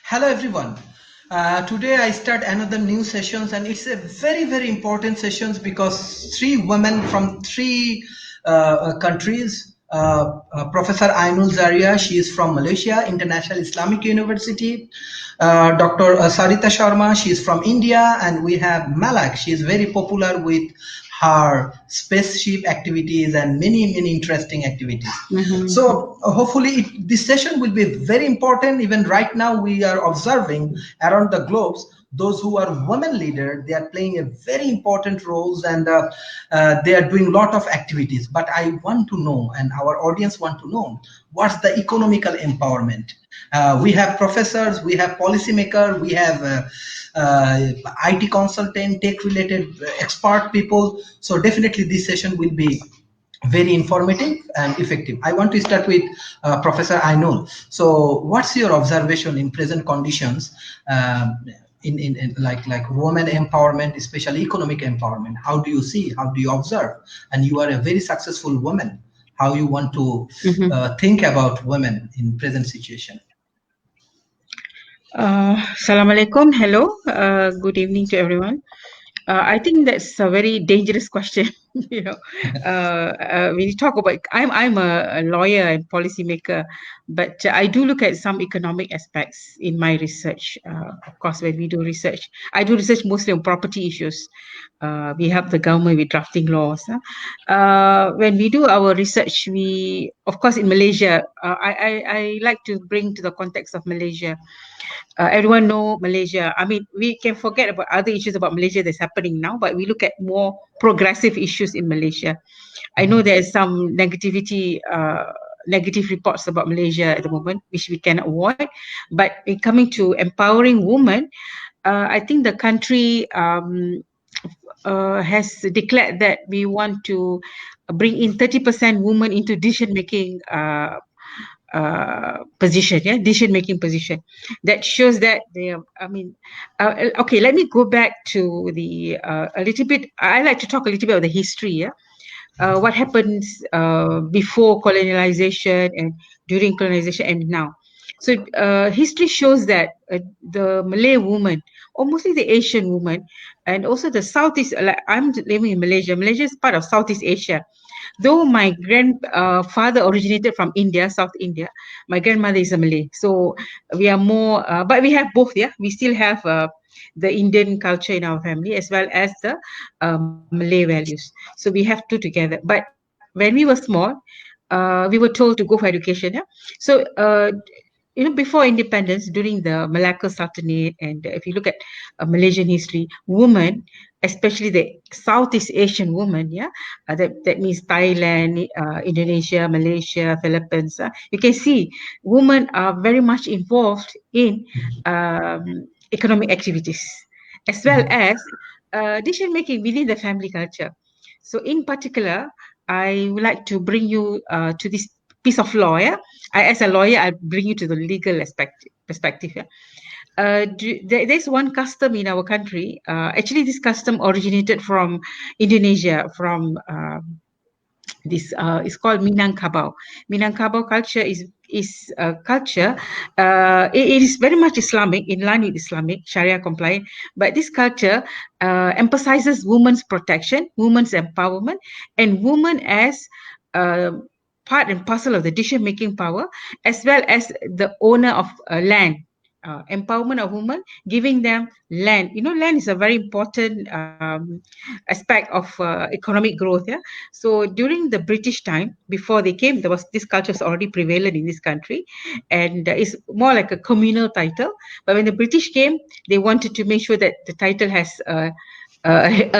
Hello everyone. Today I start another new sessions and it's a very important sessions because three women from three countries. Professor Ainul Jaria, she is from Malaysia, International Islamic University. Dr. Sarita Sharma, she is from India, and we have Malak. She is very popular with her spaceship activities and many interesting activities. So hopefully this session will be very important. Even right now we are observing around the globes those who are women leader, they are playing a very important roles, and they are doing a lot of activities. But I want to know, and our audience want to know, what's the economical empowerment. We have professors, we have policymaker, we have IT consultant, tech related expert people. So definitely this session will be very informative and effective. I want to start with Professor Ainul. So what's your observation in present conditions, in like women empowerment, especially economic empowerment? How do you see, how do you observe? And you are a very successful woman. How you want to think about women in present situation? Assalamualaikum. Hello. Good evening to everyone. I think that's a very dangerous question. you know, when you talk about, I'm a lawyer and policymaker, but I do look at some economic aspects in my research. Of course, when we do research, I do research mostly on property issues. We help the government with drafting laws. When we do our research, we, of course, in Malaysia, I like to bring to the context of Malaysia. Everyone know Malaysia. I mean, we can forget about other issues about Malaysia that's happening now, but we look at more progressive issues in Malaysia. I know there's some negative reports about Malaysia at the moment, which we can avoid. But in coming to empowering women, I think the country has declared that we want to bring in 30% women into decision-making decision-making position. That shows that they are, okay, let me go back to the a little bit. I like to talk a little bit about the history. What happens before colonialization and during colonization and now. So history shows that the Malay woman, or mostly the Asian woman, and also the Southeast, like I'm living in Malaysia. Malaysia is part of Southeast Asia. Though my grandfather originated from India, South India, my grandmother is a Malay. So we are more, but we have both, yeah. We still have the Indian culture in our family as well as the Malay values. So we have two together. But when we were small, we were told to go for education. Yeah? So, before independence, during the Malacca Sultanate, and if you look at Malaysian history, women, especially the Southeast Asian women, that means Thailand, Indonesia, Malaysia, Philippines. You can see women are very much involved in economic activities, as well as decision making within the family culture. So, in particular, I would like to bring you to this piece of law. Yeah? As a lawyer, I bring you to the legal perspective. Yeah? There's one custom in our country. Actually, this custom originated from Indonesia, from this is called Minangkabau. Minangkabau culture is a culture. It is very much Islamic, in line with Islamic Sharia compliant. But this culture emphasizes women's protection, women's empowerment, and women as part and parcel of the decision-making power, as well as the owner of land. Empowerment of women, giving them land. Land is a very important aspect of economic growth. Yeah. So during the British time, before they came, there was this culture was already prevalent in this country, and it's more like a communal title. But when the British came, they wanted to make sure that the title has a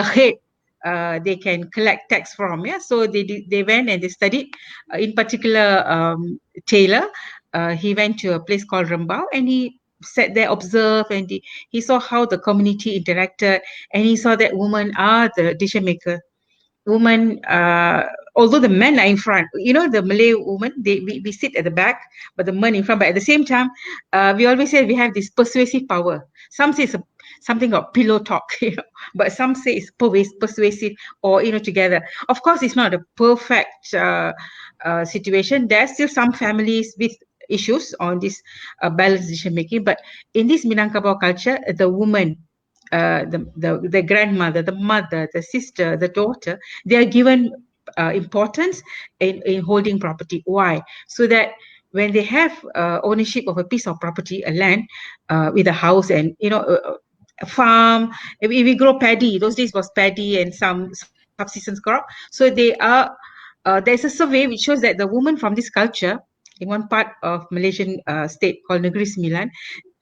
head they can collect tax from. Yeah, so they went and they studied. In particular, Taylor, he went to a place called Rembau, and he sat there, observed, and he saw how the community interacted, and he saw that women are the decision maker. Women, although the men are in front, the Malay women, we sit at the back, but the men in front. But at the same time, we always say we have this persuasive power. Some say it's something of pillow talk, but some say it's persuasive, or together. Of course, it's not a perfect situation. There's still some families with issues on this balanced decision making. But in this Minangkabau culture, the woman, the grandmother, the mother, the sister, the daughter, they are given importance in holding property. Why? So that when they have ownership of a piece of property, a land with a house and a farm, if we grow paddy, those days was paddy and some subsistence crop. So they are there's a survey which shows that the woman from this culture in one part of Malaysian state called Negeri Sembilan,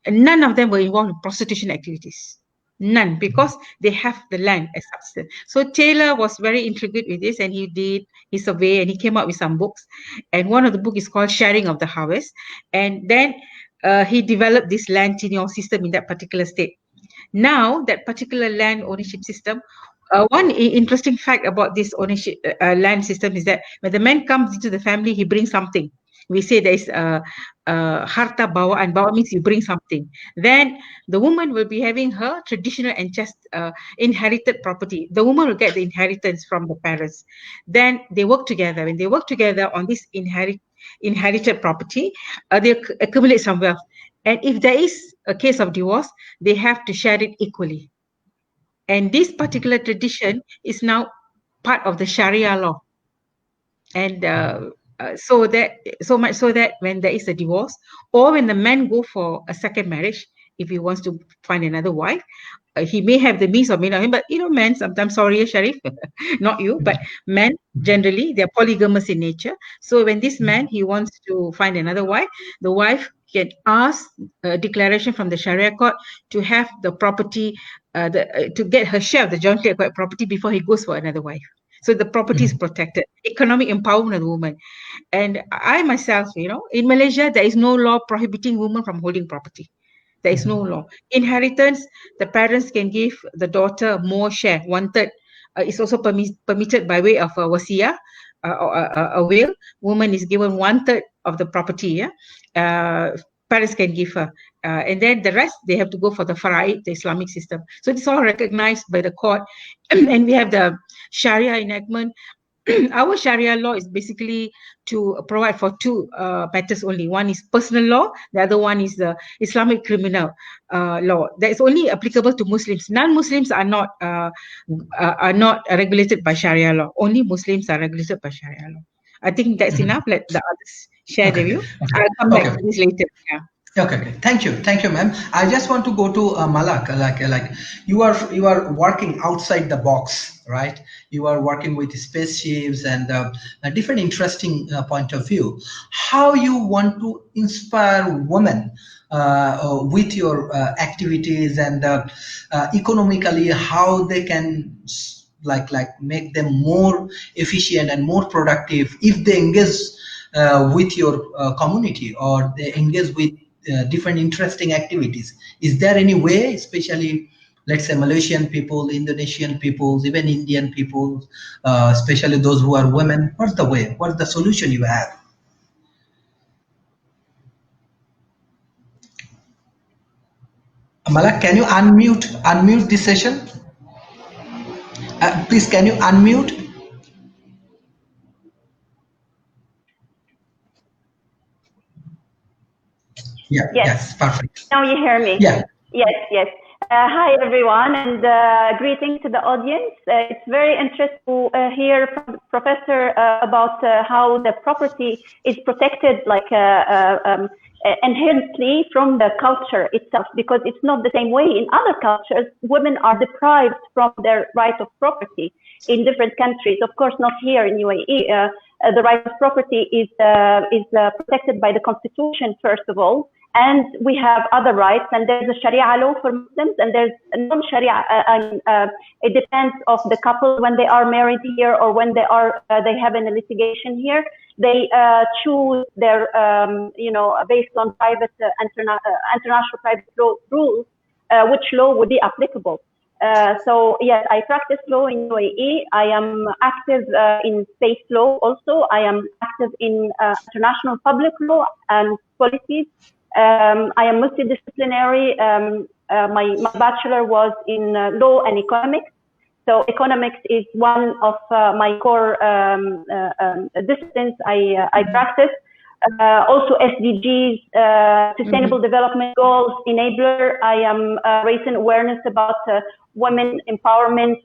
none of them were involved in prostitution activities. None, because they have the land as substance. So Taylor was very intrigued with this, and he did his survey and he came up with some books. And one of the book is called Sharing of the Harvest. And then he developed this land tenure system in that particular state. Now, that particular land ownership system, one interesting fact about this ownership land system is that when the man comes into the family, he brings something. We say there is harta bawaan. Bawaan means you bring something. Then the woman will be having her traditional and just inherited property. The woman will get the inheritance from the parents. Then they work together. When they work together on this inherited property, they accumulate some wealth. And if there is a case of divorce, they have to share it equally. And this particular tradition is now part of the Sharia law. And so much so that when there is a divorce, or when the man go for a second marriage, if he wants to find another wife, he may have the means or may not. But men sometimes, sorry, Sharif, not you, but men generally they're polygamous in nature. So when this man he wants to find another wife, the wife can ask a declaration from the Sharia court to have the property, to get her share of the jointly acquired property before he goes for another wife. So the property is protected. Economic empowerment of the woman. And I myself, in Malaysia, there is no law prohibiting women from holding property. There is no law. Inheritance, the parents can give the daughter more share, 1/3. It's also permitted by way of a wasiyah, a will. Woman is given 1/3 of the property. Parents can give her. And then the rest, they have to go for the faraid, the Islamic system. So it's all recognized by the court. And we have the Sharia enactment. Our Sharia law is basically to provide for two matters only. One is personal law. The other one is the Islamic criminal law. That is only applicable to Muslims. Non-Muslims are not regulated by Sharia law. Only Muslims are regulated by Sharia law. I think that's enough. Let the others share their view. I'll come back to this later. Yeah. Okay. Thank you, ma'am. I just want to go to Malak. Like you are working outside the box, right? You are working with spaceships and a different interesting point of view. How you want to inspire women with your activities and economically, how they can like make them more efficient and more productive if they engage with your community, or they engage with different interesting activities. Is there any way, especially let's say Malaysian people, Indonesian people, even Indian people, especially those who are women, what's the way, what's the solution you have? Malak, can you unmute this session? Please, can you unmute? Yeah, yes, perfect. Now you hear me? Yeah. Yes. Hi, everyone, and greetings to the audience. It's very interesting to hear from Professor about how the property is protected, like inherently from the culture itself, because it's not the same way in other cultures. Women are deprived from their right of property in different countries. Of course, not here in UAE. The right of property is protected by the constitution, first of all. And we have other rights, and there's a Sharia law for Muslims, and there's a non-Sharia. It depends of the couple when they are married here, or when they have a litigation here. They choose their, based on private international private law rules, which law would be applicable. So yes, I practice law in UAE. I am active in state law also. I am active in international public law and policies. I am multidisciplinary. My bachelor was in law and economics. So economics is one of my core disciplines I practice. also SDGs, Sustainable Development Goals enabler. I am raising awareness about women empowerment,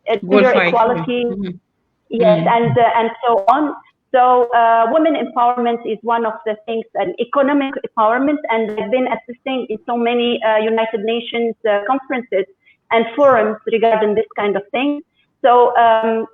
gender equality, yes, and so on. So women empowerment is one of the things, and economic empowerment, and I've been assisting in so many United Nations conferences and forums regarding this kind of thing. So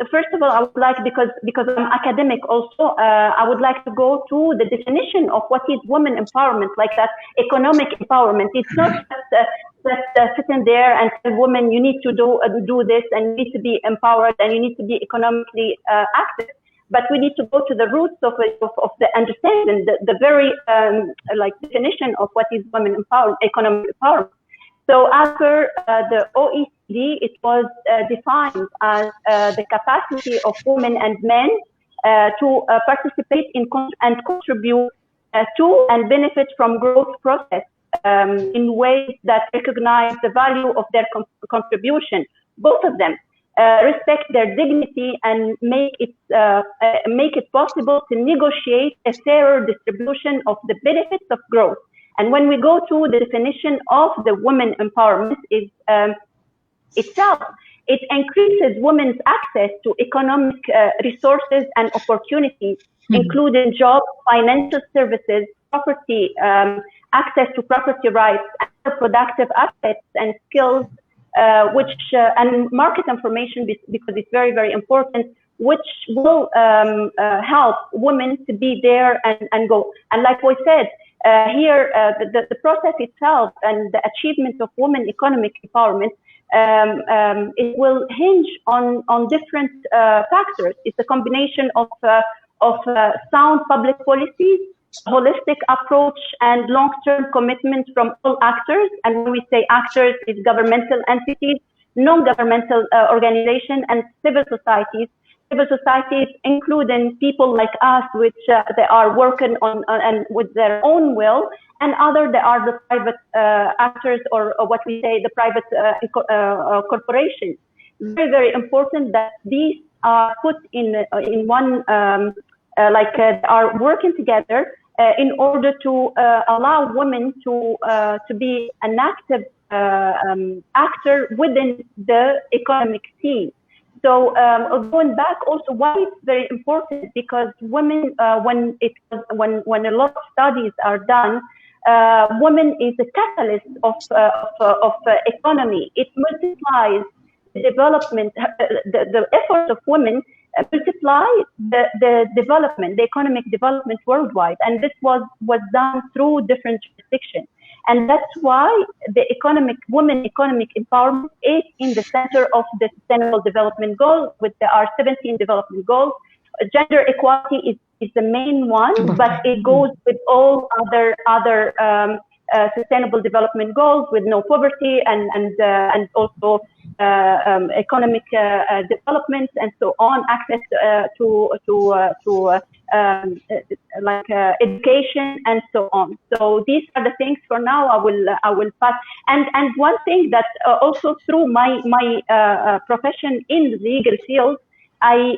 first of all, I would like, because I'm academic also, I would like to go to the definition of what is women empowerment, like that economic empowerment. It's not just sitting there and tell women you need to do this, and you need to be empowered, and you need to be economically active. But we need to go to the roots of the understanding, the very like definition of what is women empowerment, economic empowerment. So after the OECD, it was defined as the capacity of women and men to participate in and contribute to and benefit from growth process in ways that recognize the value of their contribution, both of them. Respect their dignity and make it possible to negotiate a fairer distribution of the benefits of growth. And when we go to the definition of the women empowerment itself, it increases women's access to economic resources and opportunities, including jobs, financial services, property, access to property rights, productive assets and skills, and market information, because it's very, very important, which will help women to be there and go. And like we said, here, the process itself and the achievement of women economic empowerment, it will hinge on different factors. It's a combination of sound public policies, holistic approach, and long-term commitment from all actors. And when we say actors, it's governmental entities, non-governmental organizations, and civil societies. Civil societies, including people like us, which they are working on and with their own will, and other they are the private actors, or what we say the private corporations. Very, very important that these are put in one, are working together in order to allow women to be an active actor within the economic scene. So going back also, why it's very important, because women, when a lot of studies are done, women is a catalyst of economy. It multiplies the development, the efforts of women multiply the development, the economic development worldwide. And this was done through different jurisdictions. And that's why the women economic empowerment is in the center of the Sustainable Development Goals, with there are 17 development goals. Gender equality is the main one, but it goes with all other Sustainable Development Goals, with no poverty and also economic development and so on, access to education and so on. So these are the things for now. I will pass. And one thing that also through my profession in the legal field, I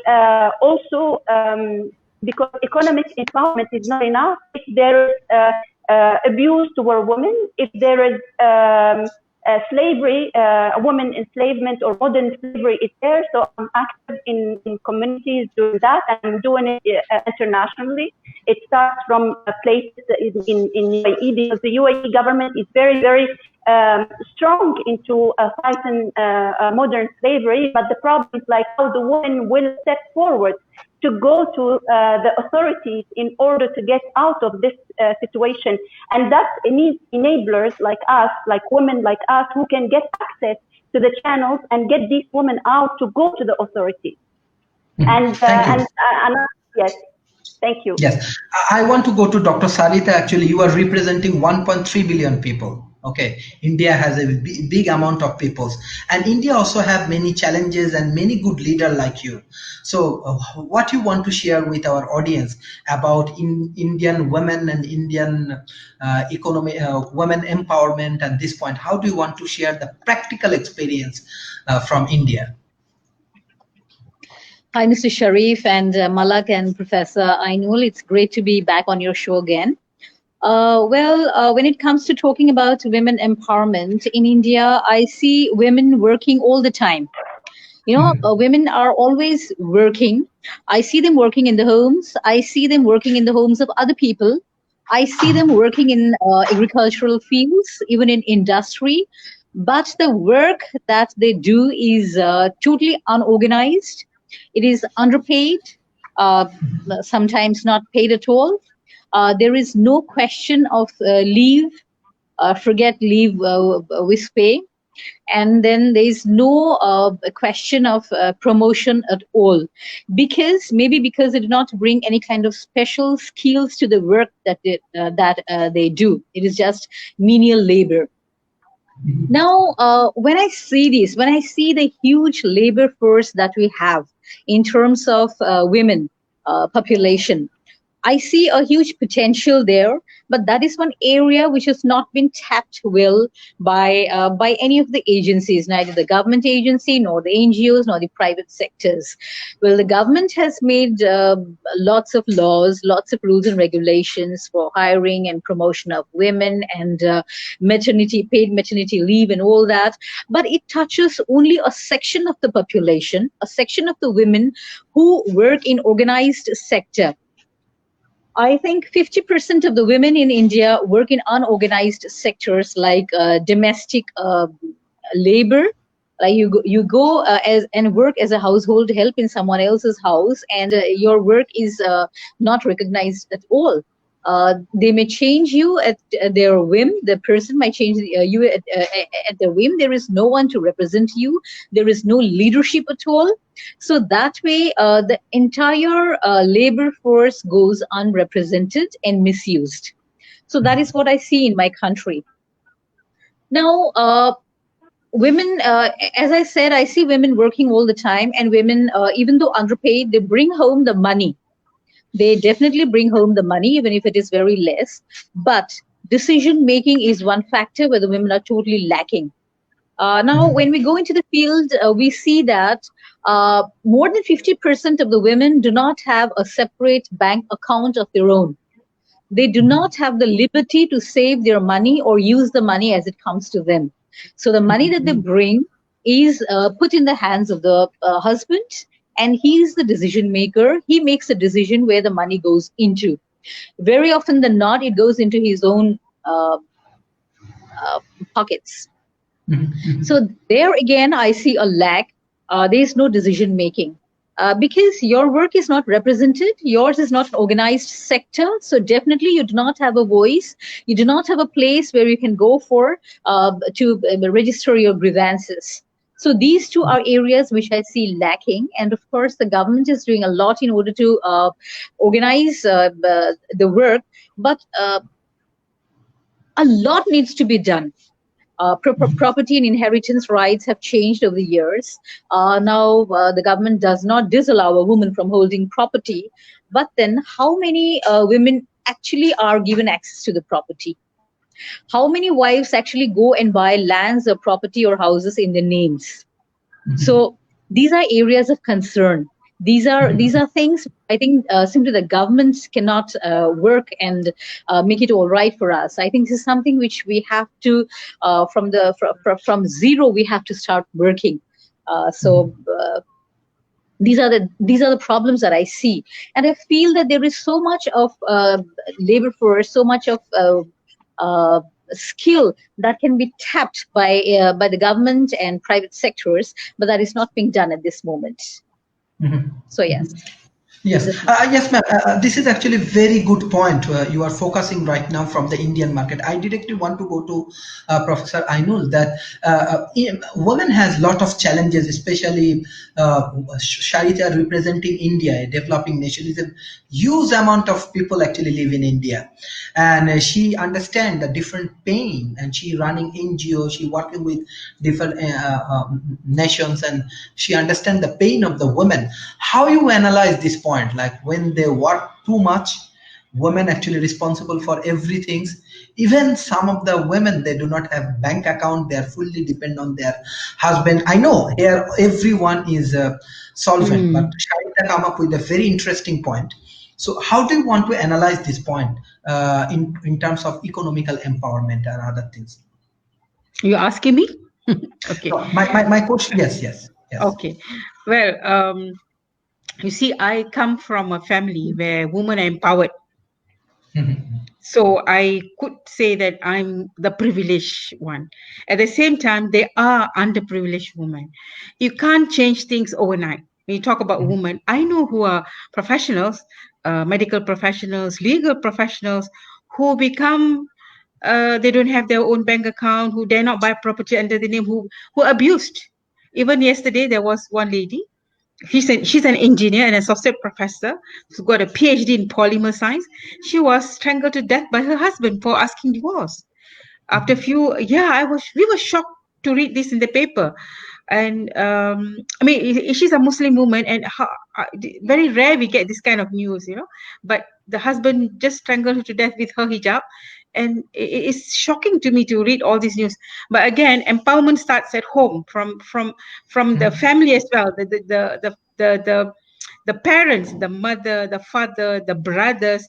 also because economic empowerment is not enough. If there is abuse toward women, if there is slavery, women enslavement or modern slavery is there. So I'm active in communities doing that, and I'm doing it internationally. It starts from places in UAE, because the UAE government is very, very strong into fighting modern slavery. But the problem is like how the women will step forward to go to the authorities in order to get out of this situation. And that needs enablers like us, like women like us, who can get access to the channels and get these women out to go to the authorities. And, yes, thank you. Yes, I want to go to Dr. Sarita. Actually, you are representing 1.3 billion people. Okay, India has a big amount of peoples, and India also have many challenges and many good leaders like you. So what you want to share with our audience about Indian women and Indian economy, women empowerment at this point? How do you want to share the practical experience from India? Hi, Mr. Sharif and Malak and Professor Ainul. It's great to be back on your show again. When it comes to talking about women empowerment in India, I see women working all the time. Women are always working. I see them working in the homes. I see them working in the homes of other people. I see them working in agricultural fields, even in industry. But the work that they do is totally unorganized. It is underpaid, uh, sometimes not paid at all. There is no question of leave, forget leave with pay, and then there is no question of promotion at all, because they do not bring any kind of special skills to the work that they do. It is just menial labor. Now, when I see this, when I see the huge labor force that we have in terms of women population, I see a huge potential there, but that is one area which has not been tapped well by any of the agencies, neither the government agency nor the NGOs nor the private sectors. Well, the government has made lots of laws, lots of rules and regulations for hiring and promotion of women and paid maternity leave and all that, but it touches only a section of the population, a section of the women who work in organized sector. I think 50% of the women in India work in unorganized sectors like domestic labor. Like you go as and work as a household help in someone else's house, and your work is not recognized at all. They may change you at their whim. The person might change you at their whim. There is no one to represent you. There is no leadership at all. So that way, the entire labor force goes unrepresented and misused. So that is what I see in my country. Now, women, as I said, I see women working all the time, and women, even though underpaid, they bring home the money. They definitely bring home the money, even if it is very less. But decision making is one factor where the women are totally lacking. Now, when we go into the field, we see that more than 50% of the women do not have a separate bank account of their own. They do not have the liberty to save their money or use the money as it comes to them. So the money that they bring is put in the hands of the husband, and he's the decision maker. He makes a decision where the money goes into. Very often than not, it goes into his own pockets. So there again, I see a lack. There is no decision making. Because your work is not represented, yours is not an organized sector, so definitely you do not have a voice, you do not have a place where you can go for to register your grievances. So these two are areas which I see lacking, and of course the government is doing a lot in order to organize the work, but a lot needs to be done. Property and inheritance rights have changed over the years. Now the government does not disallow a woman from holding property, but then how many women actually are given access to the property? How many wives actually go and buy lands or property or houses in their names? So these are areas of concern. These are things I think simply the government cannot work and make it all right for us. I think this is something which we have to from zero we have to start working. These are the problems that I see, and I feel that there is so much of labor force, so much of skill that can be tapped by the government and private sectors, but that is not being done at this moment. So yes. Yes, yes, ma'am. This is actually a very good point. You are focusing right now from the Indian market. I directly want to go to Professor Ainul that women has lot of challenges, especially Sarita representing India, a developing nation. Is a huge amount of people actually live in India, and she understands the different pain. And she running NGO, she working with different nations, and she understands the pain of the women. How you analyze this point, like when they work too much, women actually responsible for everything. Even some of the women, they do not have bank account, they are fully depend on their husband. I know here everyone is solvent, but Sharita come up with a very interesting point. So how do you want to analyze this point in terms of economical empowerment and other things? You asking me? Okay. No, my question, yes. Okay. Well, you see, I come from a family where women are empowered. So I could say that I'm the privileged one. At the same time, there are underprivileged women. You can't change things overnight. When you talk about women, I know who are professionals, medical professionals, legal professionals, who become they don't have their own bank account, who dare not buy property under the name, who are abused. Even yesterday, there was one lady. She's an engineer and associate professor who's got a PhD in polymer science. She was strangled to death by her husband for asking divorce. After a few, we were shocked to read this in the paper. And I mean, she's a Muslim woman, and very rare we get this kind of news, But the husband just strangled her to death with her hijab, and it's shocking to me to read all this news. But again, empowerment starts at home, from the family as well. The parents, the mother, the father, the brothers.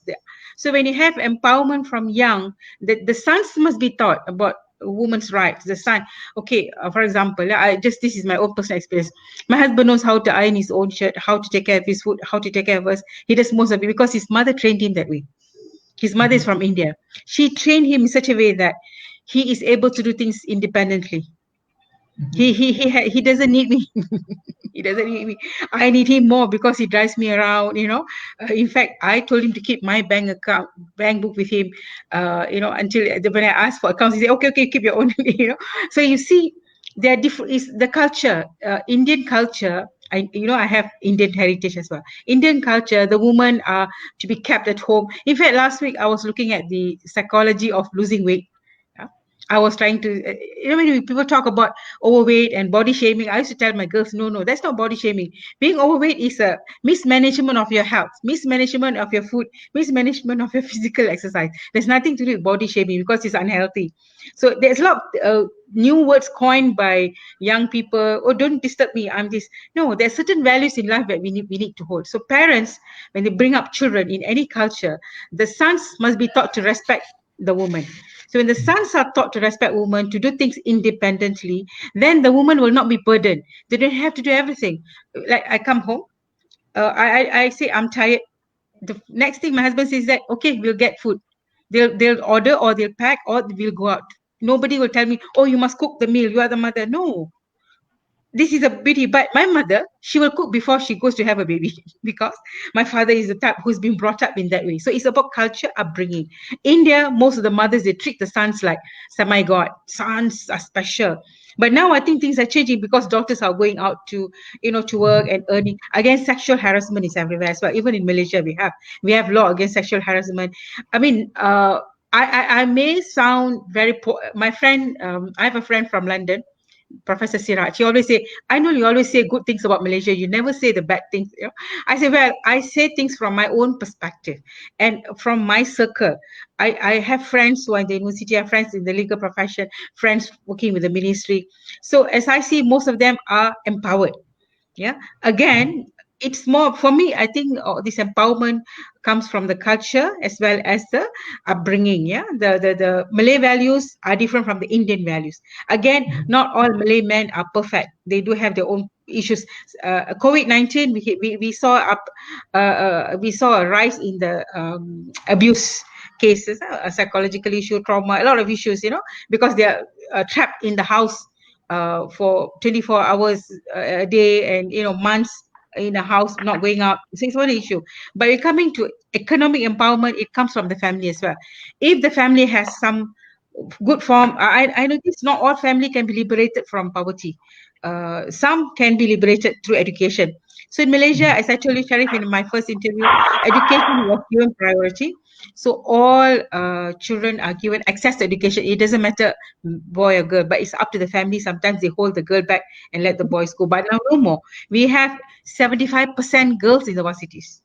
So when you have empowerment from young, the sons must be taught about women's rights. The son, okay, for example, this is my own personal experience. My husband knows how to iron his own shirt, how to take care of his food, how to take care of us. He does most of it because his mother trained him that way. His mother is from India. She trained him in such a way that he is able to do things independently. He doesn't need me. He doesn't need me. I need him more because he drives me around. In fact, I told him to keep my bank book with him. Until when I asked for accounts, he said, "Okay, keep your own." So you see, there are different. Is the culture, Indian culture. I have Indian heritage as well. Indian culture, the women are to be kept at home. In fact, last week I was looking at the psychology of losing weight. I was trying to, when people talk about overweight and body shaming, I used to tell my girls, no, that's not body shaming. Being overweight is a mismanagement of your health, mismanagement of your food, mismanagement of your physical exercise. There's nothing to do with body shaming because it's unhealthy. So there's a lot of new words coined by young people. Oh, don't disturb me, I'm this. No, there's certain values in life that we need to hold. So parents, when they bring up children in any culture, the sons must be taught to respect the woman. So when the sons are taught to respect women, to do things independently, then the woman will not be burdened. They don't have to do everything. Like I come home, I say I'm tired. The next thing my husband says that, okay, we'll get food. They'll order or they'll pack or we'll go out. Nobody will tell me, oh, you must cook the meal. You are the mother. No. This is a pity, but my mother, she will cook before she goes to have a baby because my father is the type who's been brought up in that way. So it's about culture, upbringing. India, most of the mothers, they treat the sons like semi-god. Sons are special. But now I think things are changing because daughters are going out to work and earning. Again, sexual harassment is everywhere as well. Even in Malaysia, we have law against sexual harassment. I mean, I may sound very poor. My friend, I have a friend from London, Professor Siraj, he always say, I know you always say good things about Malaysia. You never say the bad things. I say, well, I say things from my own perspective and from my circle. I have friends who are in the university, I have friends in the legal profession, friends working with the ministry. So as I see, most of them are empowered. Yeah. Again, it's more for me. I think this empowerment comes from the culture as well as the upbringing. Yeah, the Malay values are different from the Indian values. Again, not all Malay men are perfect. They do have their own issues. COVID-19, we saw we saw a rise in the abuse cases, a psychological issue, trauma, a lot of issues. Because they are trapped in the house for 24 hours a day and months in a house, not going out. So it's one issue. But when coming to economic empowerment, it comes from the family as well. If the family has some good form, I notice not all family can be liberated from poverty. Some can be liberated through education. So in Malaysia, as I told you, Sharif, in my first interview, education was given priority. So all children are given access to education. It doesn't matter boy or girl, but it's up to the family. Sometimes they hold the girl back and let the boys go. But now no more. We have 75% girls in the universities.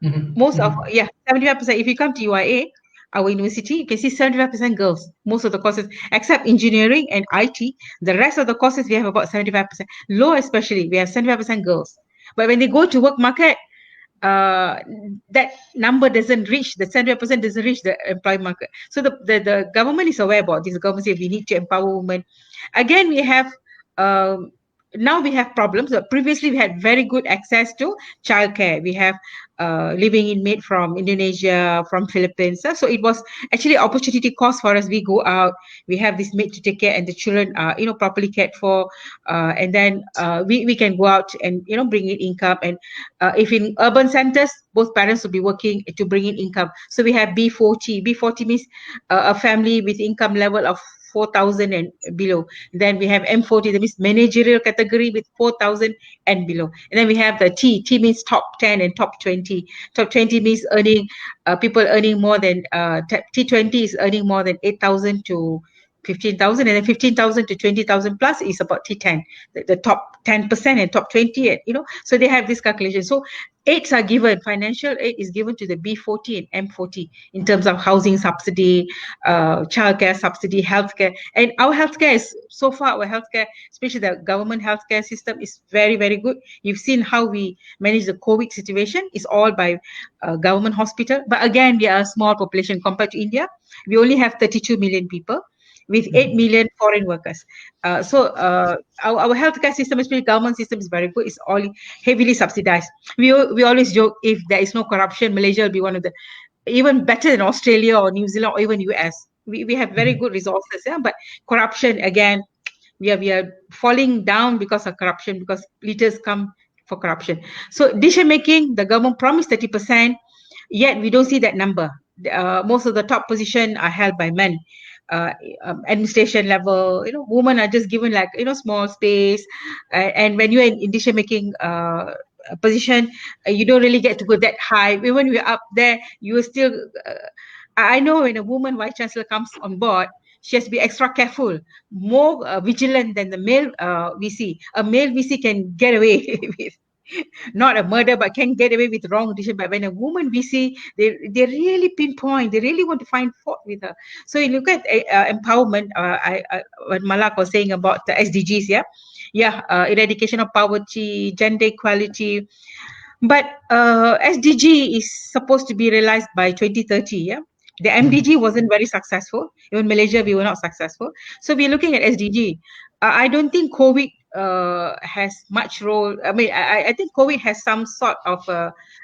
Most of 75%. If you come to UIA, our university, you can see 75% girls. Most of the courses, except engineering and IT, the rest of the courses we have about 75%. Law especially, we have 75% girls. But when they go to work market, that number doesn't reach, the 75% doesn't reach the employment market. So the government is aware about this. The government says we need to empower women. Again, we have now we have problems. Previously, we had very good access to childcare. We have living in maid from Indonesia, from Philippines. So it was actually opportunity cost for us. We go out, we have this maid to take care, and the children are properly cared for, and then we can go out and bring in income. And if in urban centers, both parents will be working to bring in income. So we have B40. B40 means a family with income level of 4,000 and below. Then we have M40, that means managerial category with 4,000 and below. And then we have the T. T means top 10 and top 20. Top 20 means earning, people earning more than, T20 is earning more than 8,000 to 15,000, and then 15,000 to 20,000 plus is about T10, the top 10% and top 20, so they have this calculation. So aids are given, financial aid is given to the B40 and M40 in terms of housing subsidy, childcare subsidy, healthcare. And our healthcare is, so far our healthcare, especially the government healthcare system, is very, very good. You've seen how we manage the COVID situation. It's all by government hospital. But again, we are a small population compared to India. We only have 32 million people with 8 million foreign workers. So our healthcare system, especially government system, is very good. It's all heavily subsidized. We always joke, if there is no corruption, Malaysia will be one of the, even better than Australia or New Zealand or even US. We have very good resources, but corruption, again, we are falling down because of corruption, because leaders come for corruption. So decision making, the government promised 30%, yet we don't see that number. Most of the top position are held by men. Administration level, women are just given like small space, and when you're in decision making position, you don't really get to go that high. Even when we're up there, you are still I know when a woman vice chancellor comes on board, she has to be extra careful, more vigilant than the male VC. A male VC can get away with not a murder, but can get away with wrong decision. But when a woman VC, they really pinpoint, they really want to find fault with her. So you look at empowerment. When Malak was saying about the SDGs, eradication of poverty, gender equality. But SDG is supposed to be realized by 2030. The MDG wasn't very successful. Even Malaysia, we were not successful. So we're looking at SDG. I don't think COVID has much role. I mean, I think COVID has some sort of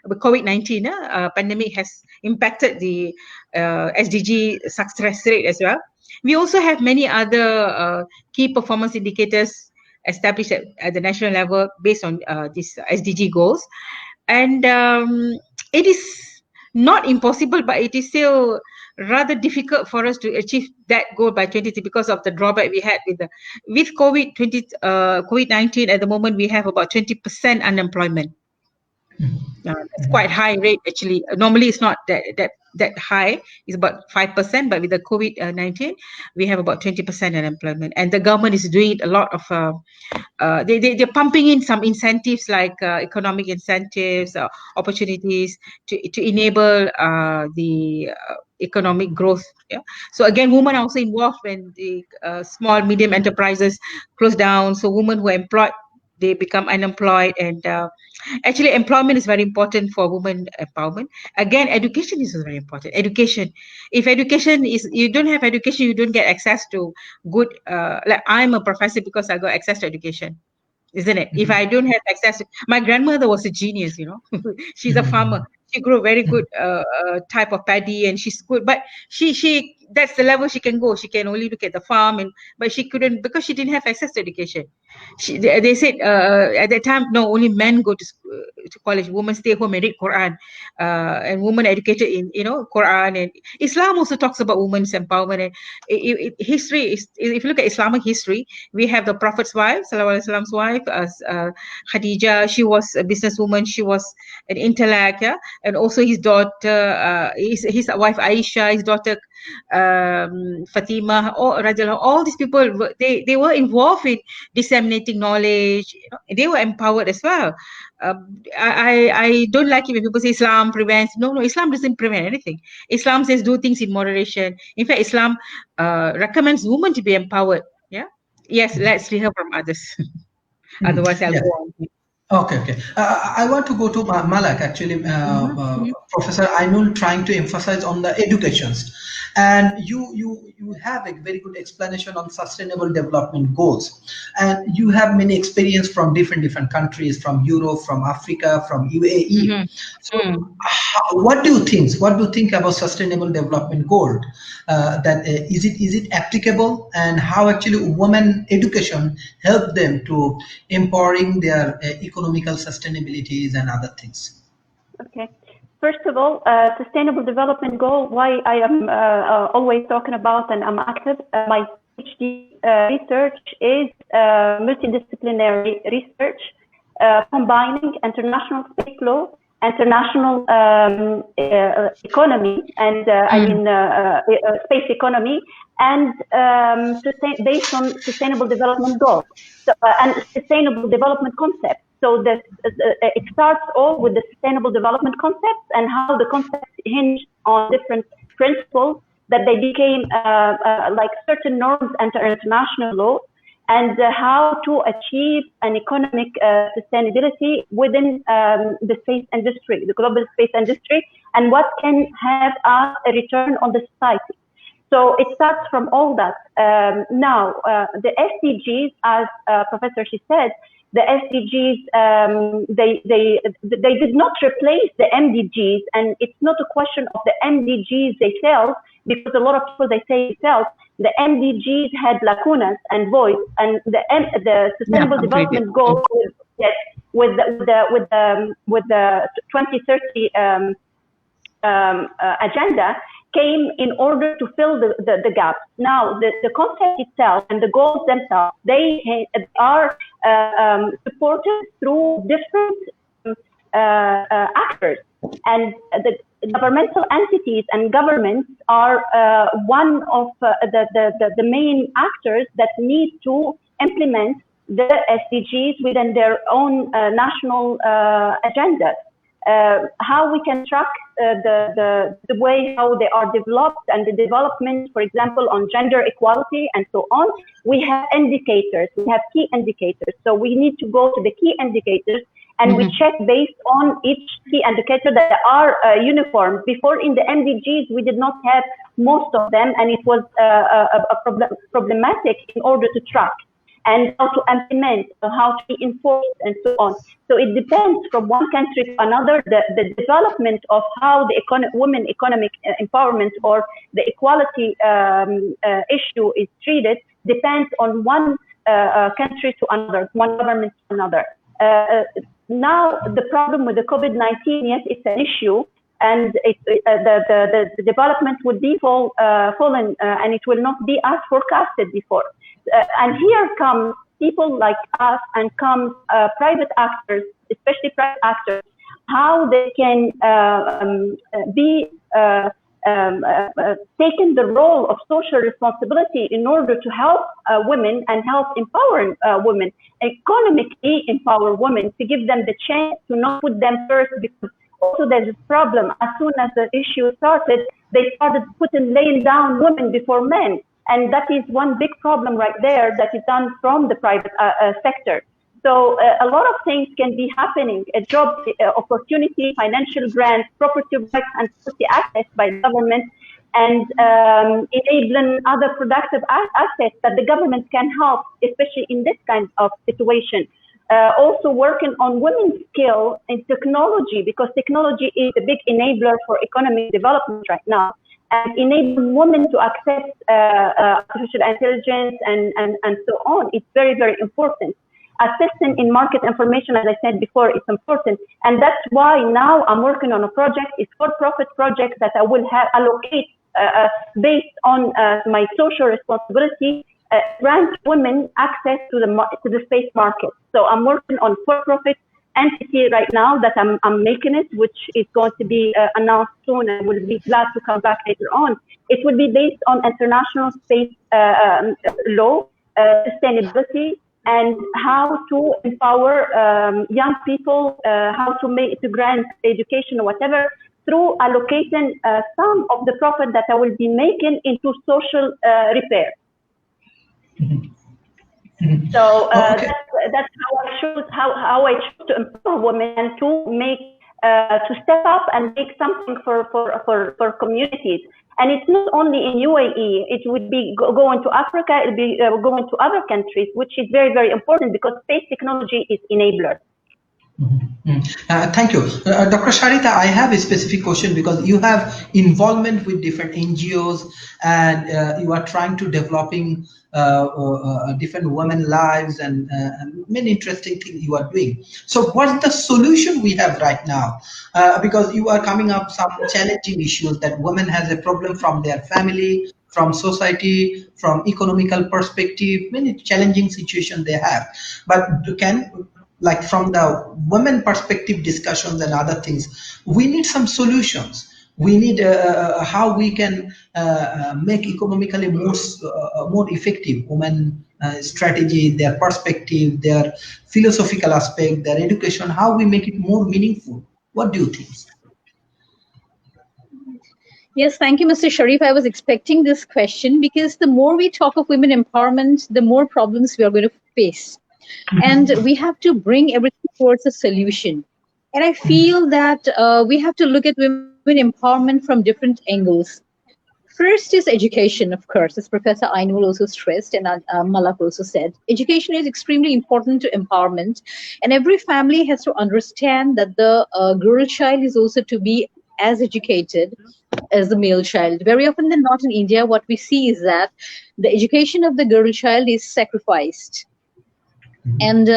COVID-19 pandemic has impacted the SDG success rate as well. We also have many other key performance indicators established at the national level based on these SDG goals. And it is not impossible, but it is still rather difficult for us to achieve that goal by 2030 because of the drawback we had with COVID-19. At the moment, we have about 20% unemployment. It's quite high rate actually. Normally, it's not that high. It's about 5%, but with the COVID-19, we have about 20% unemployment. And the government is doing a lot of. They're pumping in some incentives like economic incentives, opportunities to enable the economic growth. So again, women are also involved when the small medium enterprises close down. So women who are employed, they become unemployed. And actually employment is very important for women empowerment. Again, education is very important. Education, if education is, you don't have education, you don't get access to good, like I'm a professor because I got access to education, isn't it? If I don't have access, my grandmother was a genius, she's a farmer. She grew very good type of paddy, and she's good, but she that's the level she can go. She can only look at the farm, but she couldn't because she didn't have access to education. They said at that time, no, only men go to college, women stay home and read Quran, and women educated in Quran. And Islam also talks about women's empowerment. And history is, if you look at Islamic history, we have the Prophet's wife, Sallallahu Alaihi Wasallam's wife, Khadija. She was a businesswoman. She was an intellect, and also his daughter, his wife Aisha, his daughter Fatima, all these people, they were involved in disseminating knowledge. They were empowered as well. I don't like it when people say Islam prevents. No, Islam doesn't prevent anything. Islam says do things in moderation. In fact, Islam recommends women to be empowered. Yeah. Yes, let's hear from others. Otherwise, I'll Yeah. go on. Okay. I want to go to Malak actually. Professor Ainul trying to emphasize on the educations, and you have a very good explanation on sustainable development goals, and you have many experience from different countries, from Europe, from Africa, from UAE. So, what do you think? What do you think about sustainable development goal? That is it applicable, and how actually women education help them to empowering their economical sustainabilities and other things? Okay. First of all, Sustainable Development Goal, why I am always talking about and I'm active. My PhD research is multidisciplinary research, combining international space law, international economy, and space economy, and based on Sustainable Development Goals and Sustainable Development concepts. So it starts all with the sustainable development concepts and how the concepts hinge on different principles that they became like certain norms under international law, and how to achieve an economic sustainability within the space industry, the global space industry, and what can have a return on the society. So it starts from all that. Now, the SDGs, as Professor she said, the SDGs, they did not replace the MDGs, and it's not a question of the MDGs themselves, because a lot of people, they say themselves, the MDGs had lacunas and voids, and the Sustainable Development Goals, yes, with the 2030 agenda, came in order to fill the gaps. Now, the concept itself and the goals themselves, they are supported through different actors, and the governmental entities and governments are one of the main actors that need to implement the SDGs within their own national agendas. How we can track the way how they are developed and the development, for example, on gender equality and so on. We have indicators, we have key indicators. So we need to go to the key indicators and we check based on each key indicator that are uniform. Before in the MDGs, we did not have most of them, and it was problematic in order to track and how to implement, how to enforce, and so on. So it depends from one country to another. The development of how the women economic empowerment or the equality issue is treated depends on one country to another, one government to another. Now, the problem with the COVID-19, yes, it's an issue, and the development would be fallen, and it will not be as forecasted before. And here come people like us, and come private actors, especially private actors, how they can be taking the role of social responsibility in order to help women and help empowering women, economically empower women, to give them the chance to not put them first, because also there's a problem. As soon as the issue started, they started laying down women before men. And that is one big problem right there that is done from the private sector. So a lot of things can be happening, a job opportunity, financial grants, property rights and property access by government, and enabling other productive assets that the government can help, especially in this kind of situation. Also working on women's skill in technology, because technology is a big enabler for economic development right now, and enabling women to access artificial intelligence and so on. It's very, very important. Assistance in market information, as I said before, is important. And that's why now I'm working on a project, it's for-profit project that I will allocate based on my social responsibility, grant women access to the space market. So I'm working on for-profit entity right now that I'm making it, which is going to be announced soon, and will be glad to come back later on. It will be based on international space law, sustainability, and how to empower young people, how to grant education or whatever, through allocating some of the profit that I will be making into social repair. So that's how I choose to empower women to make to step up and make something for communities. And it's not only in UAE; it would be going to Africa, it'll be going to other countries, which is very, very important because space technology is enabler. Thank you. Dr. Sharita, I have a specific question because you have involvement with different NGOs and you are trying to developing different women lives and many interesting things you are doing. So what's the solution we have right now? Because you are coming up some challenging issues that women has a problem from their family, from society, from economical perspective, many challenging situations they have. But like from the women perspective discussions and other things, we need some solutions. We need how we can make economically more effective women strategy, their perspective, their philosophical aspect, their education, how we make it more meaningful. What do you think? Yes, thank you, Mr. Sharif. I was expecting this question because the more we talk of women empowerment, the more problems we are going to face. And we have to bring everything towards a solution. And I feel that we have to look at women empowerment from different angles. First is education, of course, as Professor Ainul also stressed and Malak also said. Education is extremely important to empowerment. And every family has to understand that the girl child is also to be as educated as the male child. Very often than not in India, what we see is that the education of the girl child is sacrificed. And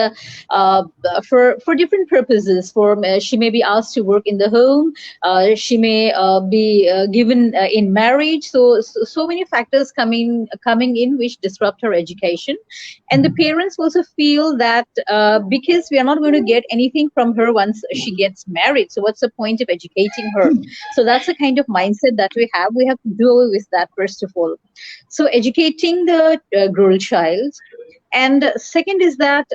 for different purposes, she may be asked to work in the home, she may be given in marriage. So many factors coming in which disrupt her education, and the parents also feel that because we are not going to get anything from her once she gets married, so what's the point of educating her? So that's the kind of mindset that we have. We have to do away with that first of all. So educating the girl child. And second is that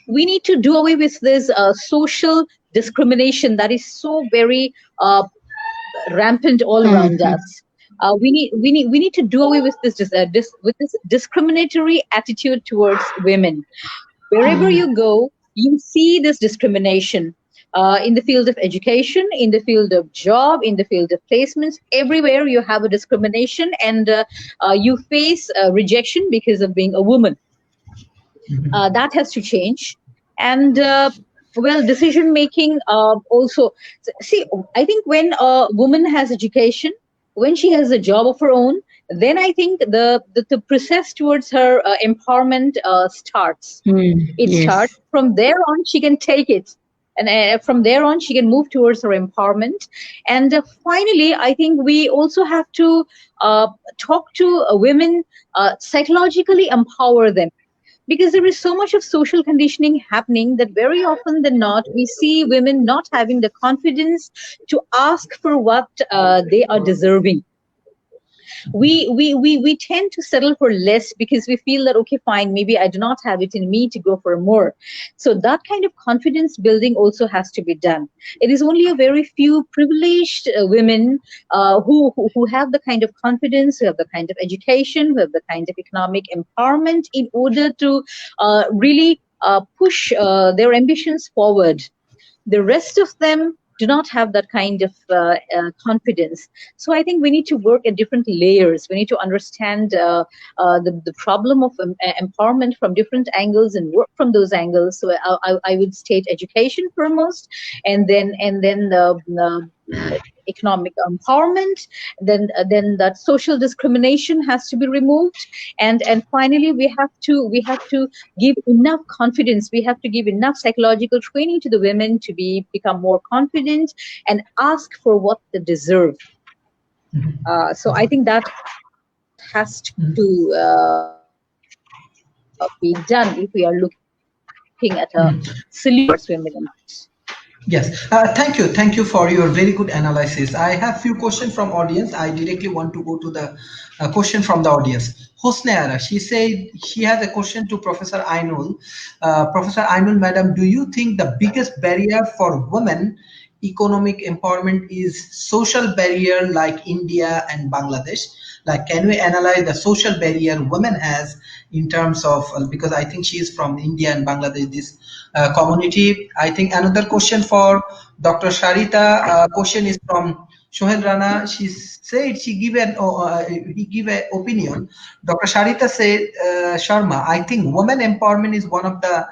we need to do away with this social discrimination that is so very rampant all around us. We need to do away with this discriminatory attitude towards women. Wherever you go, you see this discrimination. In the field of education, in the field of job, in the field of placements, everywhere you have a discrimination, and you face rejection because of being a woman. That has to change. And decision making also. See, I think when a woman has education, when she has a job of her own, then I think the process towards her empowerment starts. It starts. From there on, she can take it. And from there on, she can move towards her empowerment. And finally, I think we also have to talk to women, psychologically empower them. Because there is so much of social conditioning happening that very often than not, we see women not having the confidence to ask for what they are deserving. We tend to settle for less because we feel that, okay, fine, maybe I do not have it in me to go for more. So that kind of confidence building also has to be done. It is only a very few privileged women who have the kind of confidence, who have the kind of education, who have the kind of economic empowerment in order to really push their ambitions forward. The rest of them do not have that kind of confidence. So I think we need to work at different layers. We need to understand the problem of empowerment from different angles and work from those angles. So I would state education foremost, and then the economic empowerment, then that social discrimination has to be removed, and finally we have to give enough confidence. We have to give enough psychological training to the women to become more confident and ask for what they deserve. So I think that has to be done if we are looking at looking at a solution towards women. Yes, thank you for your very good analysis. I have few questions from audience. I directly want to go to the question from the audience. Hosneara, she said she has a question to Professor Ainul. Professor Ainul, madam, do you think the biggest barrier for women economic empowerment is social barrier like India and Bangladesh? Like, can we analyze the social barrier women has in terms of, because I think she is from India and Bangladesh, this community. I think another question for Dr. Sharita, question is from Shohel Rana. She said she give an he give an opinion. Dr. Sharita said, Sharma, I think women empowerment is one of the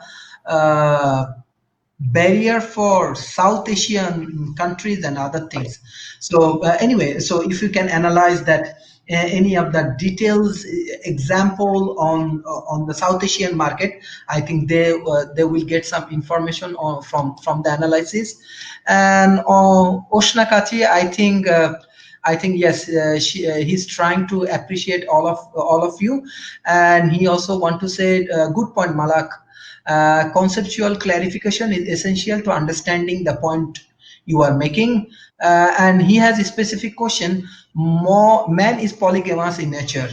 barrier for South Asian countries and other things. So anyway, so if you can analyze that, any of the details, example on the South Asian market, I think they will get some information on, from the analysis. And on Oshna Kachi, I think yes, he's trying to appreciate all of you, and he also want to say, good point, Malak. Conceptual clarification is essential to understanding the point you are making. And he has a specific question. More man is polygamous in nature.